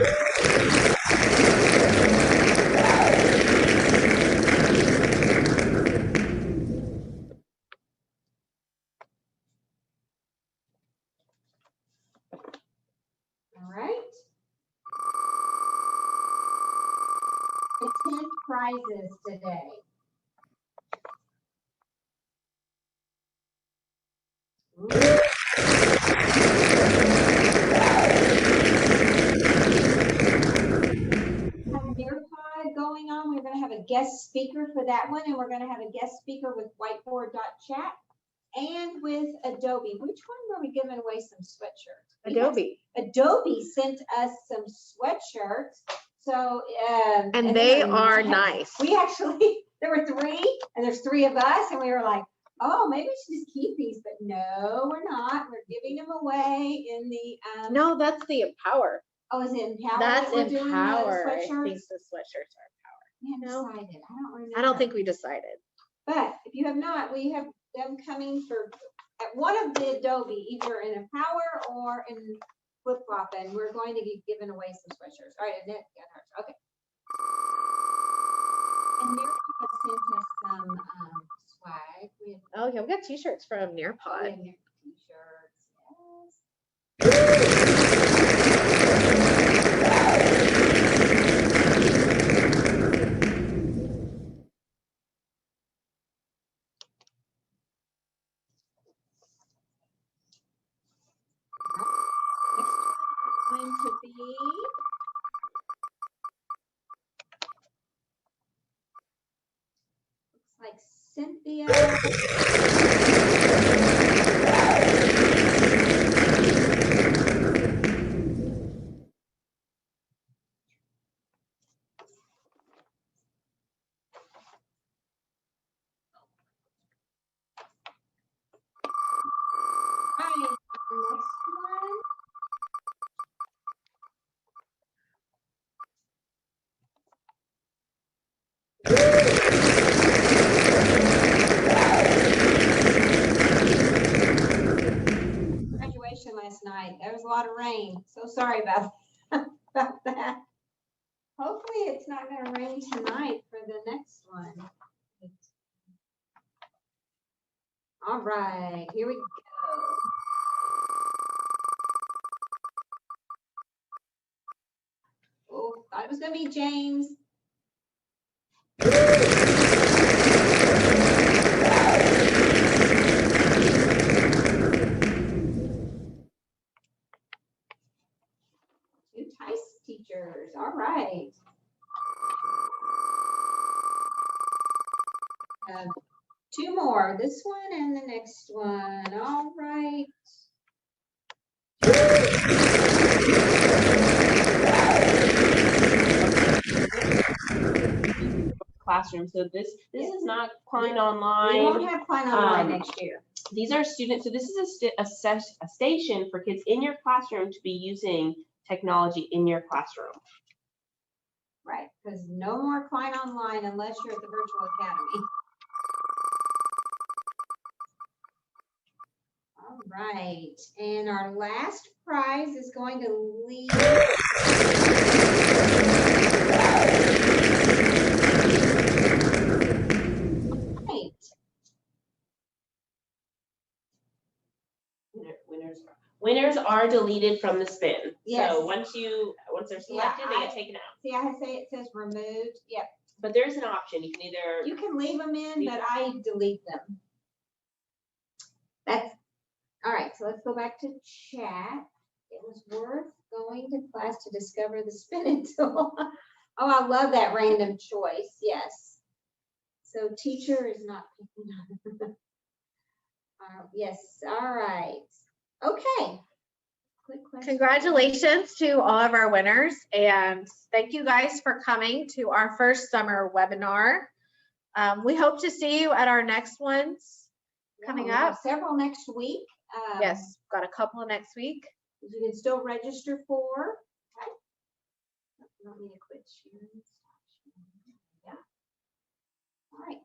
All right. The 10 prizes today. Ooh. Have Nearpod going on. We're going to have a guest speaker for that one, and we're going to have a guest speaker with whiteboard.chat and with Adobe. Which one were we giving away some sweatshirts? Adobe. Adobe sent us some sweatshirts. So, And they are nice. We actually, there were 3, and there's 3 of us, and we were like, oh, maybe we should just keep these, but no, we're not. We're giving them away in the. No, that's the Empower. Oh, is it Empower? That's that we're doing the Empower. I think sweatshirts? the sweatshirts are Empower. We haven't No. decided. I don't remember. I don't think we decided. But if you have not, we have them coming for at one of the Adobe, either in Empower or in Flip Flop, and we're going to be giving away some sweatshirts. All right, Annette got hers. Okay. And Nearpod sent us some swag. We have, Oh yeah, we got t-shirts from we Nearpod. have t-shirts. Yes. Next one is going to be looks like Cynthia. Right, next one. Graduation last night. There was a lot of rain. So sorry about about that. Hopefully it's not going to rain tonight for the next one. All right, here we go. Oh, thought it was going to be James. Two Tice teachers. All right. 2 more. This one and the next one. All right. Classroom. So this is not Klein We Online. won't have Klein Online next year. These are students. So this is a station for kids in your classroom to be using technology in your classroom. Right, because no more Klein Online unless you're at the Virtual Academy. All right, and our last prize is going to leave. Right. Winners are deleted from the spin. Yes. So once they're selected, they get taken out. See, I say it says removed. Yep. But there's an option. You can either You can leave them in, but I delete them. That's all right. So let's go back to chat. It was worth going to class to discover the spinning tool. Oh, I love that random choice. Yes. So teacher is not picking up. Yes. All right. Okay. Quick question. Congratulations to all of our winners, and thank you guys for coming to our first summer webinar. We hope to see you at our next ones coming We have up. several next week. Yes, got a couple next week. You can still register for. Okay. You want me to quit sharing? Yeah. All right.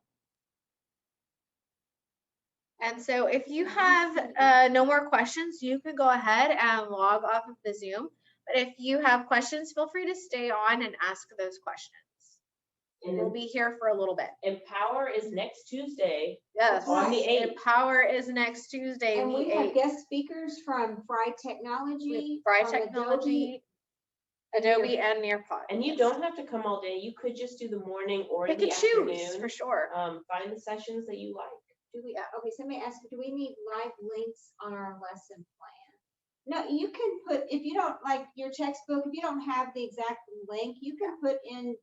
And so if you have no more questions, you can go ahead and log off of the Zoom. But if you have questions, feel free to stay on and ask those questions. And We'll be here for a little bit. Empower is next Tuesday. Yes, On the 8th. Empower is next Tuesday, And the we have 8th. guest speakers from Fry Technology. Fry from Technology, Adobe, and Nearpod. And you don't have to come all day. You could just do the morning or Pick the and choose, afternoon. for sure. Find the sessions that you like. Do we, okay, so let me ask you, do we need live links on our lesson plan? No, you can put, if you don't, like your textbook, if you don't have the exact link, you can put in,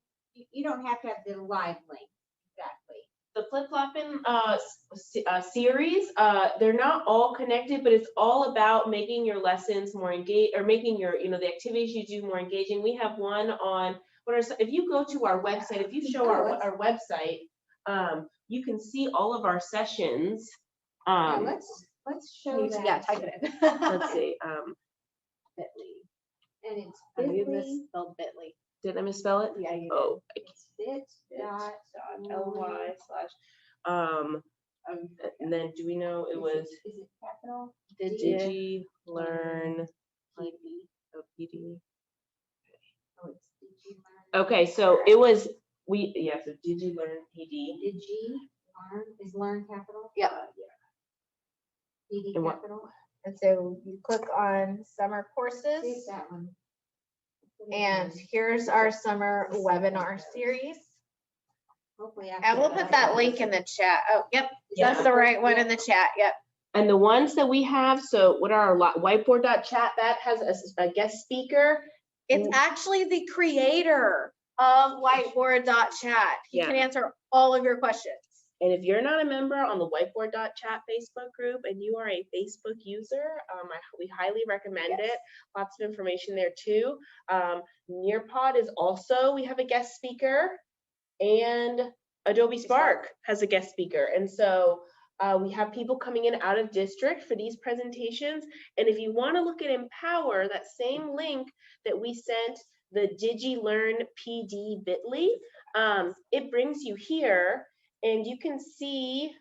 you don't have to have the live link, exactly. The flip-flopping series, they're not all connected, but it's all about making your lessons more engaged, or making your, the activities you do more engaging. We have one on, if you go to our website, if you show our website, you can see all of our sessions. Yeah, let's show that. Yeah, type it in. Let's see, Bitly. And it's You bit.ly, misspelled Bitly. did I misspell it? Yeah, you Oh, it's bit.ly. and then do we know it was Is it capital? DigiLearn PD? Oh, it's DigiLearn. Okay, so it was, so DigiLearn PD. DigiLearn, is learn capital? Yeah. DD And what- capital? And so you click on summer See if courses, that one. and here's our summer webinar series. Hopefully. And we'll put that link in the chat. Oh, yep, Yeah. that's the right one in the chat. Yep. And the ones that we have, so what are our whiteboard.chat, that has a guest speaker. It's actually the creator of whiteboard.chat. He Yeah. can answer all of your questions. And if you're not a member on the whiteboard.chat Facebook group and you are a Facebook user, we highly recommend it. Lots of information there too. Nearpod is also, we have a guest speaker, and Adobe Spark has a guest speaker. And so we have people coming in out of district for these presentations. And if you want to look at Empower, that same link that we sent, the DigiLearn PD bit.ly, it brings you here. And you can see,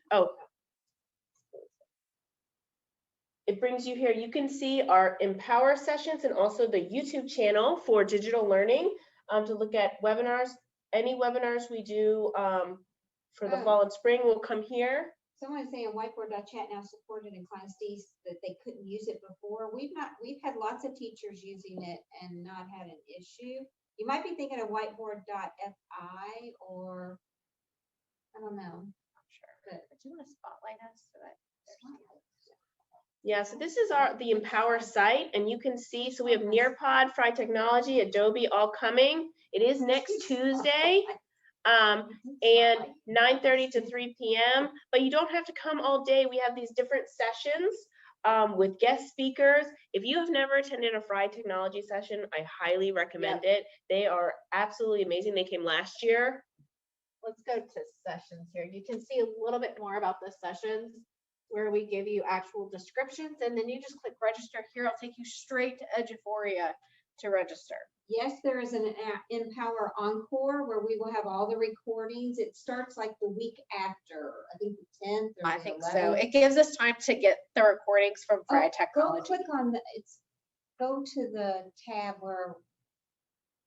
it brings you here. You can see our Empower sessions and also the YouTube channel for digital learning to look at webinars. Any webinars we do for the fall and spring will come here. Someone's saying whiteboard.chat now supported in Class D's that they couldn't use it before. We've had lots of teachers using it and not had an issue. You might be thinking of whiteboard.fi or I don't know. But do you want to spotlight us so that Yeah, so this is the Empower site, and you can see, so we have Nearpod, Fry Technology, Adobe all coming. It is next Tuesday, and 9:30 to 3 p.m., but you don't have to come all day. We have these different sessions with guest speakers. If you have never attended a Fry Technology session, I highly recommend it. They are absolutely amazing. They came last year. let's go to sessions here. You can see a little bit more about the sessions where we give you actual descriptions, and then you just click register here. I'll take you straight to Eduphoria to register. Yes, there is an Empower Encore where we will have all the recordings. It starts like the week after, I think the 10th or I the think 11th. so. It gives us time to get the recordings from Fry Go Technology. click on go to the tab where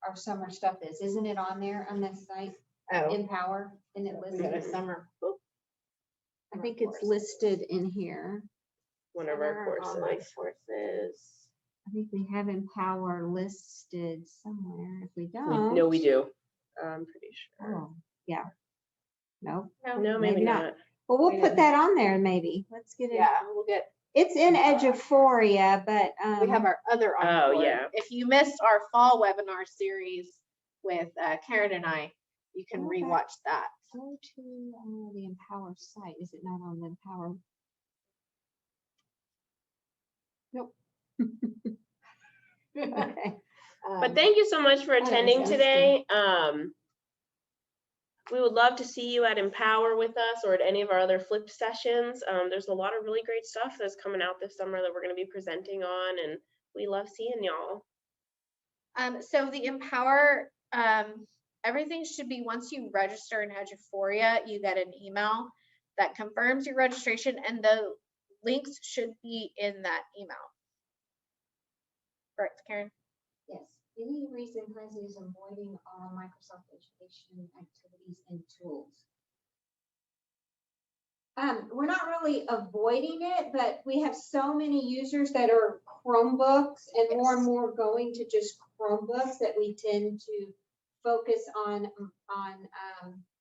our summer stuff is. Isn't it on there on this site? Oh, Empower, and it we go to lists. summer. I think it's listed in here. One of our Online courses. courses. I think we have Empower listed somewhere. If we don't. No, we do. I'm pretty sure. Oh, yeah. No. No, maybe maybe not. not. Well, we'll We put didn't. that on there maybe. Let's get it. Yeah, we'll get. It's in Eduphoria, but We have our other Oh, encore. yeah. If you missed our fall webinar series with Karen and I, you can Okay. rewatch that. go to the Empower site. Is it not on the Empower? Nope. Okay. But thank you so much for that attending sounds today. We would love to see you at Empower with us or at any of our other flipped sessions. There's a lot of really great stuff that's coming out this summer that we're going to be presenting on, and we love seeing y'all. So the Empower, everything should be, once you register in Eduphoria, you get an email that confirms your registration, and the links should be in that email. Correct, Karen? Yes, any reason Clancy is avoiding all Microsoft education activities and tools. We're not really avoiding it, but we have so many users that are Chromebooks and more and Yes. more going to just Chromebooks that we tend to focus on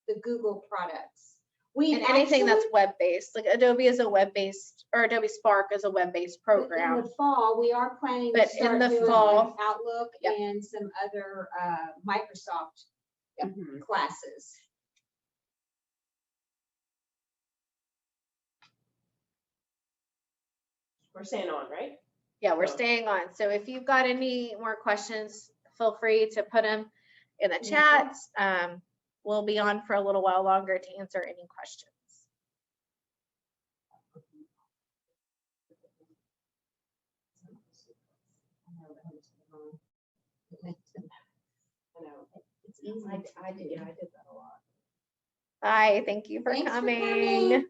the Google products. And anything that's web-based, like Adobe is a web-based, or Adobe Spark is a web-based In program. the fall, we are planning to But in start the doing fall- like Outlook Yep. and some other Microsoft Mhm. classes. We're staying on, right? Yeah, we're So- staying on. So if you've got any more questions, feel free to put them in the Mhm. chats. We'll be on for a little while longer to answer any questions. I know. It's easy. I did that a lot. Bye, thank you for Thanks for coming. coming.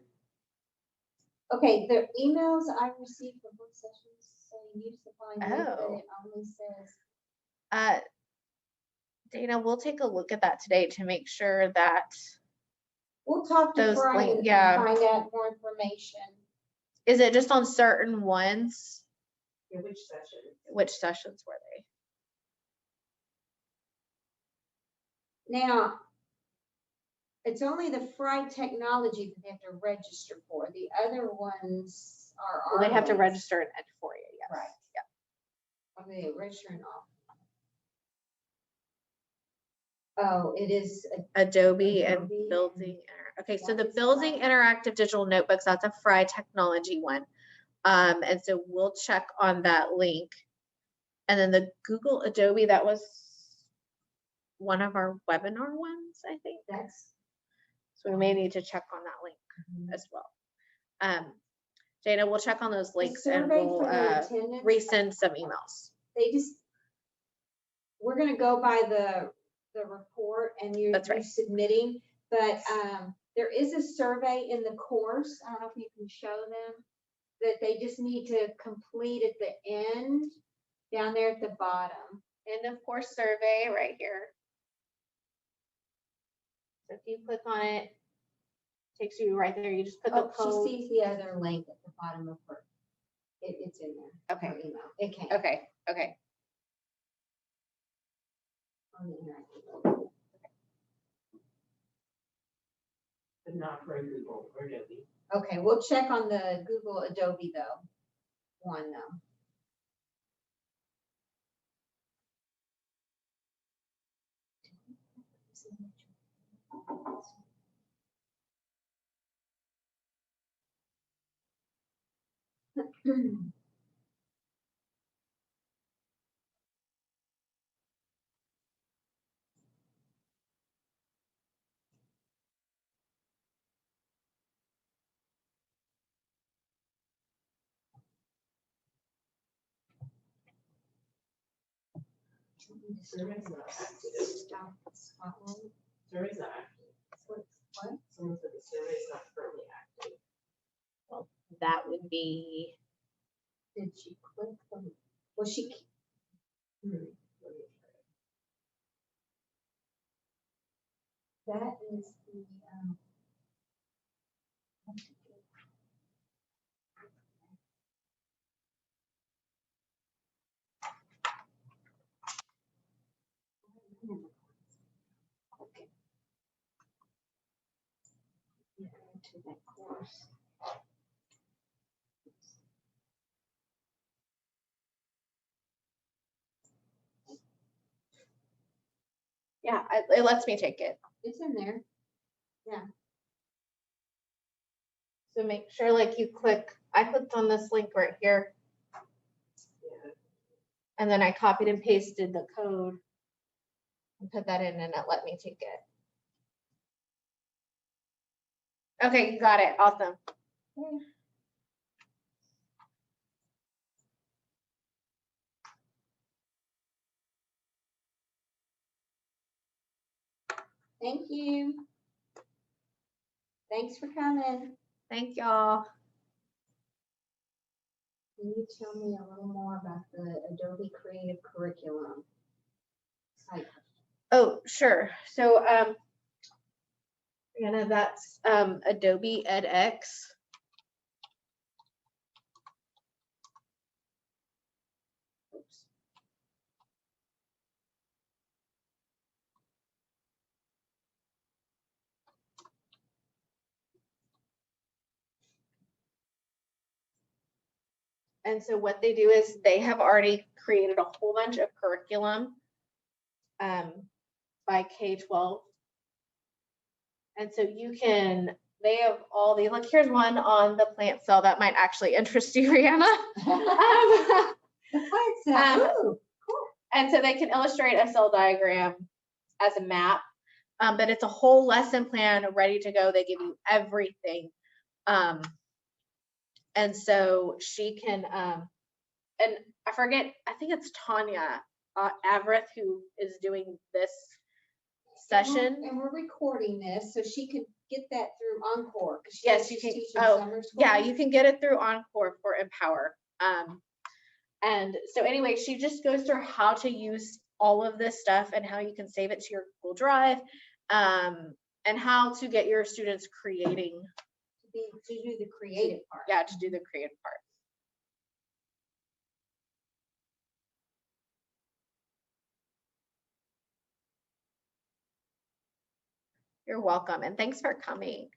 Okay, the emails I received from work sessions saying use the fine, but Oh. it only says, Dana, we'll take a look at that today to make sure that, we'll talk to Those Brian link- and yeah. find out more information. is it just on certain ones? Yeah, which session? Which sessions were they? Now, it's only the Fried Technology that they have to register for. The other ones are. Well, they have to ours. register an ed for you, yes. Right. Yeah. Okay, registering off. Oh, it is, Adobe and Adobe building. Okay, so the That is building Fried. interactive digital notebooks, that's a Fry Technology one. And so we'll check on that link. And then the Google Adobe, that was one of our webinar ones, I think. that's. So we may need to check on that link as well. Dana, we'll check on those The links and survey we'll for the attendance, resend some emails. they just, we're gonna go by the report and you're That's right. submitting, but, there is a survey in the course, I don't know if you can show them, that they just need to complete at the end, down there at the bottom. End of course survey right here. So if you click on it, takes you right there. You just put the Oh, she code. sees the other link at the bottom of her, it's in there. Okay. Her email, it came Okay. on the interactive. But not for Google or Adobe. Okay, we'll check on the Google Adobe though, one though. Survey's not active. Stop Scotland. Survey's not active. What? Someone said the survey's not currently active. That would be, Did she click them? Well, she, Let me try it. that is the, okay. Yeah, to that course. yeah, it lets me take it. It's in there. So make sure like you click, I clicked on this link right here Yeah. and then I copied and pasted the code and put that in and it let me take it. Okay, you got it. Awesome. Okay. Thank you. Thanks for coming. Thank y'all. Can you tell me a little more about the Adobe Creative Curriculum site? Oh, sure. So, that's Adobe edX. Oops. And so what they do is they have already created a whole bunch of curriculum by K-12. And so they have all these, look, here's one on the plant cell that might actually interest you, Rihanna. The plant cell. Ooh, cool. And so they can illustrate a cell diagram as a map, but it's a whole lesson plan ready to go. They give you everything. And so she can, and I forget, I think it's Tanya Avrith who is doing this session. And we're recording this, so she could get that through Encore. Yes, you can. Oh, yeah, you can get it through Encore for Empower. And so anyway, she just goes through how to use all of this stuff and how you can save it to your Google Drive, and how to get your students creating. To do the creative part. Yeah, to do the creative part. You're welcome, and thanks for coming.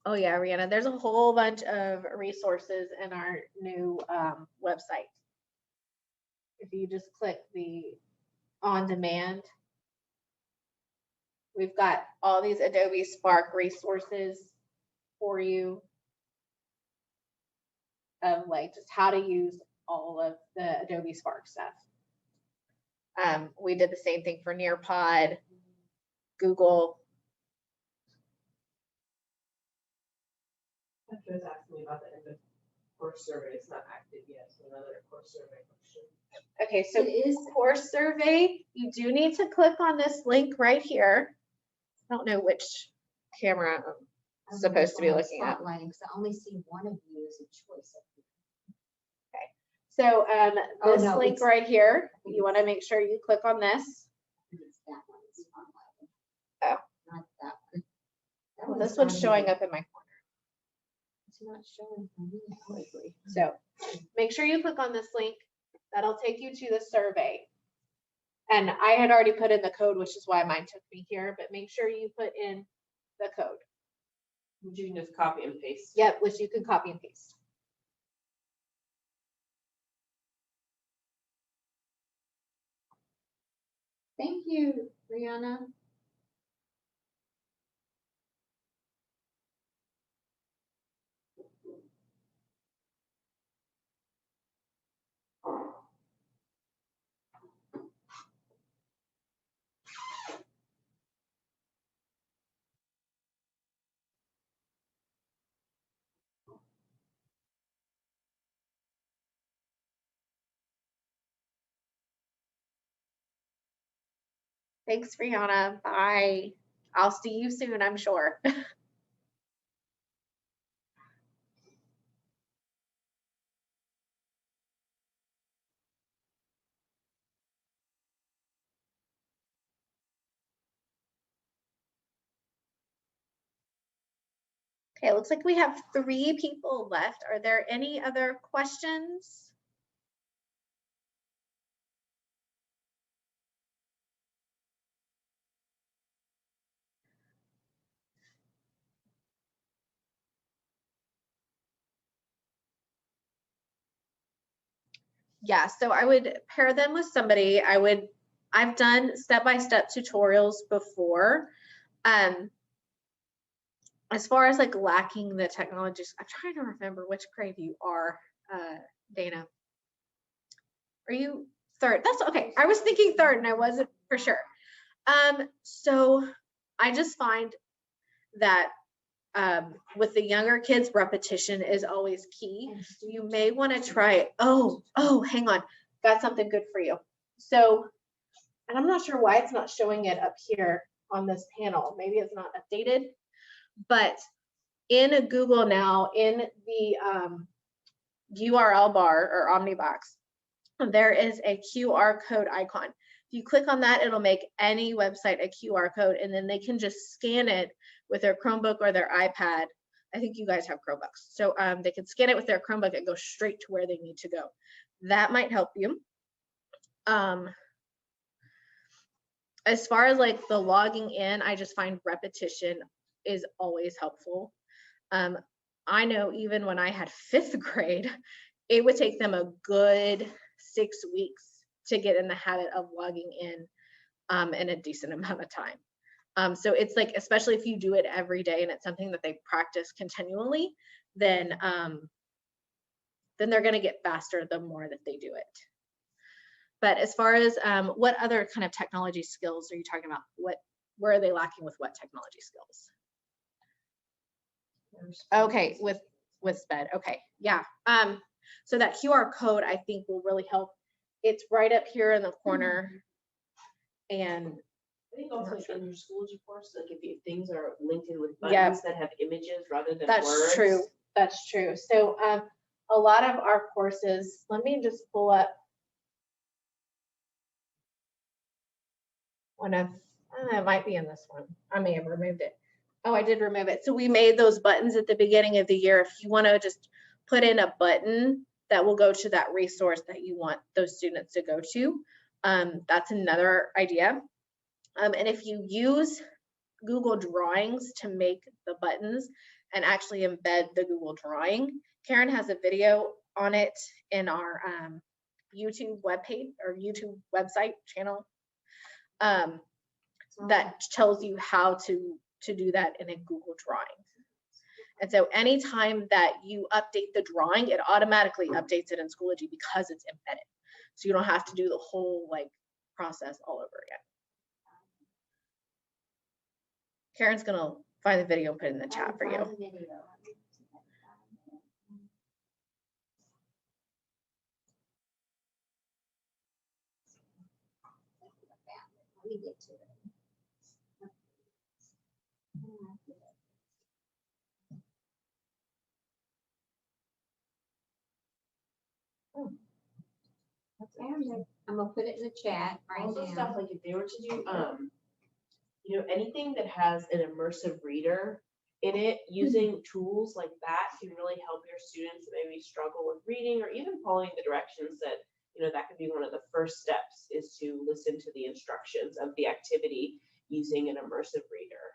Oh yeah, Rihanna, there's a whole bunch of resources in our new website. If you just click the on demand, we've got all these Adobe Spark resources for you of like just how to use all of the Adobe Spark stuff. We did the same thing for Nearpod, Google. Petra was asking me about the end of course survey. It's not active yet, so another course survey question. Okay, so It is course survey, you do need to click on this link right here. I don't know which camera I'm supposed to be looking at. Spotlighting, because I only see one of you as a choice. Okay, so this no, link right here, you want to make sure you click on this. It's that one. It's spotlighting. Oh. Not that one. That Well, one's this one's not showing even- up in my corner. It's not showing for me lately. So make sure you click on this link. That'll take you to the survey. And I had already put in the code, which is why mine took me here, but make sure you put in the code. Which you can just copy and paste. Yep, which you can copy and paste. Thank you, Brianna. Thanks, Brianna. Bye. I'll see you soon, I'm sure. Okay, it looks like we have 3 people left. Are there any other questions? Yeah, so I would pair them with somebody. I've done step-by-step tutorials before. As far as like lacking the technologies, I'm trying to remember which grade you are, Dana. Are you third. That's okay. I was thinking third and I wasn't for sure. So I just find that with the younger kids, repetition is always key. You may want to try, hang on, got something good for you. So, and I'm not sure why it's not showing it up here on this panel. Maybe it's not updated, but in Google now, in the URL bar or Omnibox, there is a QR code icon. If you click on that, it'll make any website a QR code, and then they can just scan it with their Chromebook or their iPad. I think you guys have Chromebooks. So they can scan it with their Chromebook and go straight to where they need to go. That might help you. As far as like the logging in, I just find repetition is always helpful. I know even when I had 5th grade, it would take them a good 6 weeks to get in the habit of logging in a decent amount of time. So it's like, especially if you do it every day and it's something that they practice continually, then they're going to get faster the more that they do it. But as far as what other kind of technology skills are you talking about? Where are they lacking with what technology skills? Okay, with SPED. Okay, yeah. So that QR code I think will really help. It's right up here in the corner, and I think also in your schools, of course, like if things are linked in with buttons that have images rather than words. That's true. That's true. So a lot of our courses. Let me just pull up one of. It might be in this one. I may have removed it. Oh, I did remove it. So we made those buttons at the beginning of the year. If you want to just put in a button that will go to that resource that you want those students to go to, that's another idea. And if you use Google Drawings to make the buttons and actually embed the Google Drawing, Karen has a video on it in our YouTube webpage or YouTube website channel that tells you how to do that in a Google Drawing. And so anytime that you update the drawing, it automatically updates it in Schoology because it's embedded. So you don't have to do the whole like process all over again. Karen's gonna find the video and put it in the chat for you. Let me get to it. I'm gonna put it in the chat right Also now. stuff like if they were to do, anything that has an immersive reader in it, using tools like that can really help your students that maybe struggle with reading or even following the directions that, that could be one of the first steps is to listen to the instructions of the activity using an immersive reader.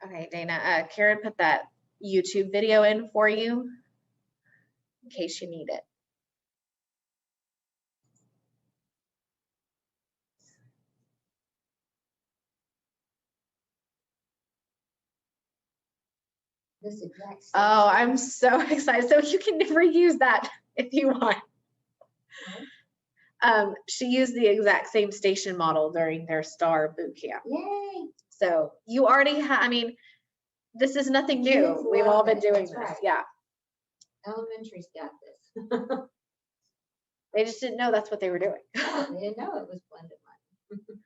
Okay, Dana, Karen put that YouTube video in for you in case you need it. This exact Oh, I'm so excited. So you can reuse that if you want. She used the exact same station model during their STAR boot camp. Yay! So you already have, this is nothing new. Kids We've all love been it. doing That's this. right. Yeah. Elementary's got this. They just didn't know that's what they were doing. They didn't know it was blended learning.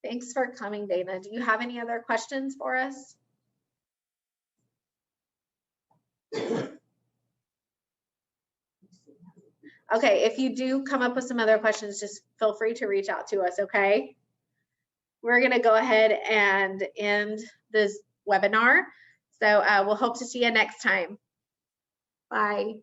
Thanks for coming, Dana. Do you have any other questions for us? Okay, if you do come up with some other questions, just feel free to reach out to us, okay? We're gonna go ahead and end this webinar. So we'll hope to see you next time. Bye.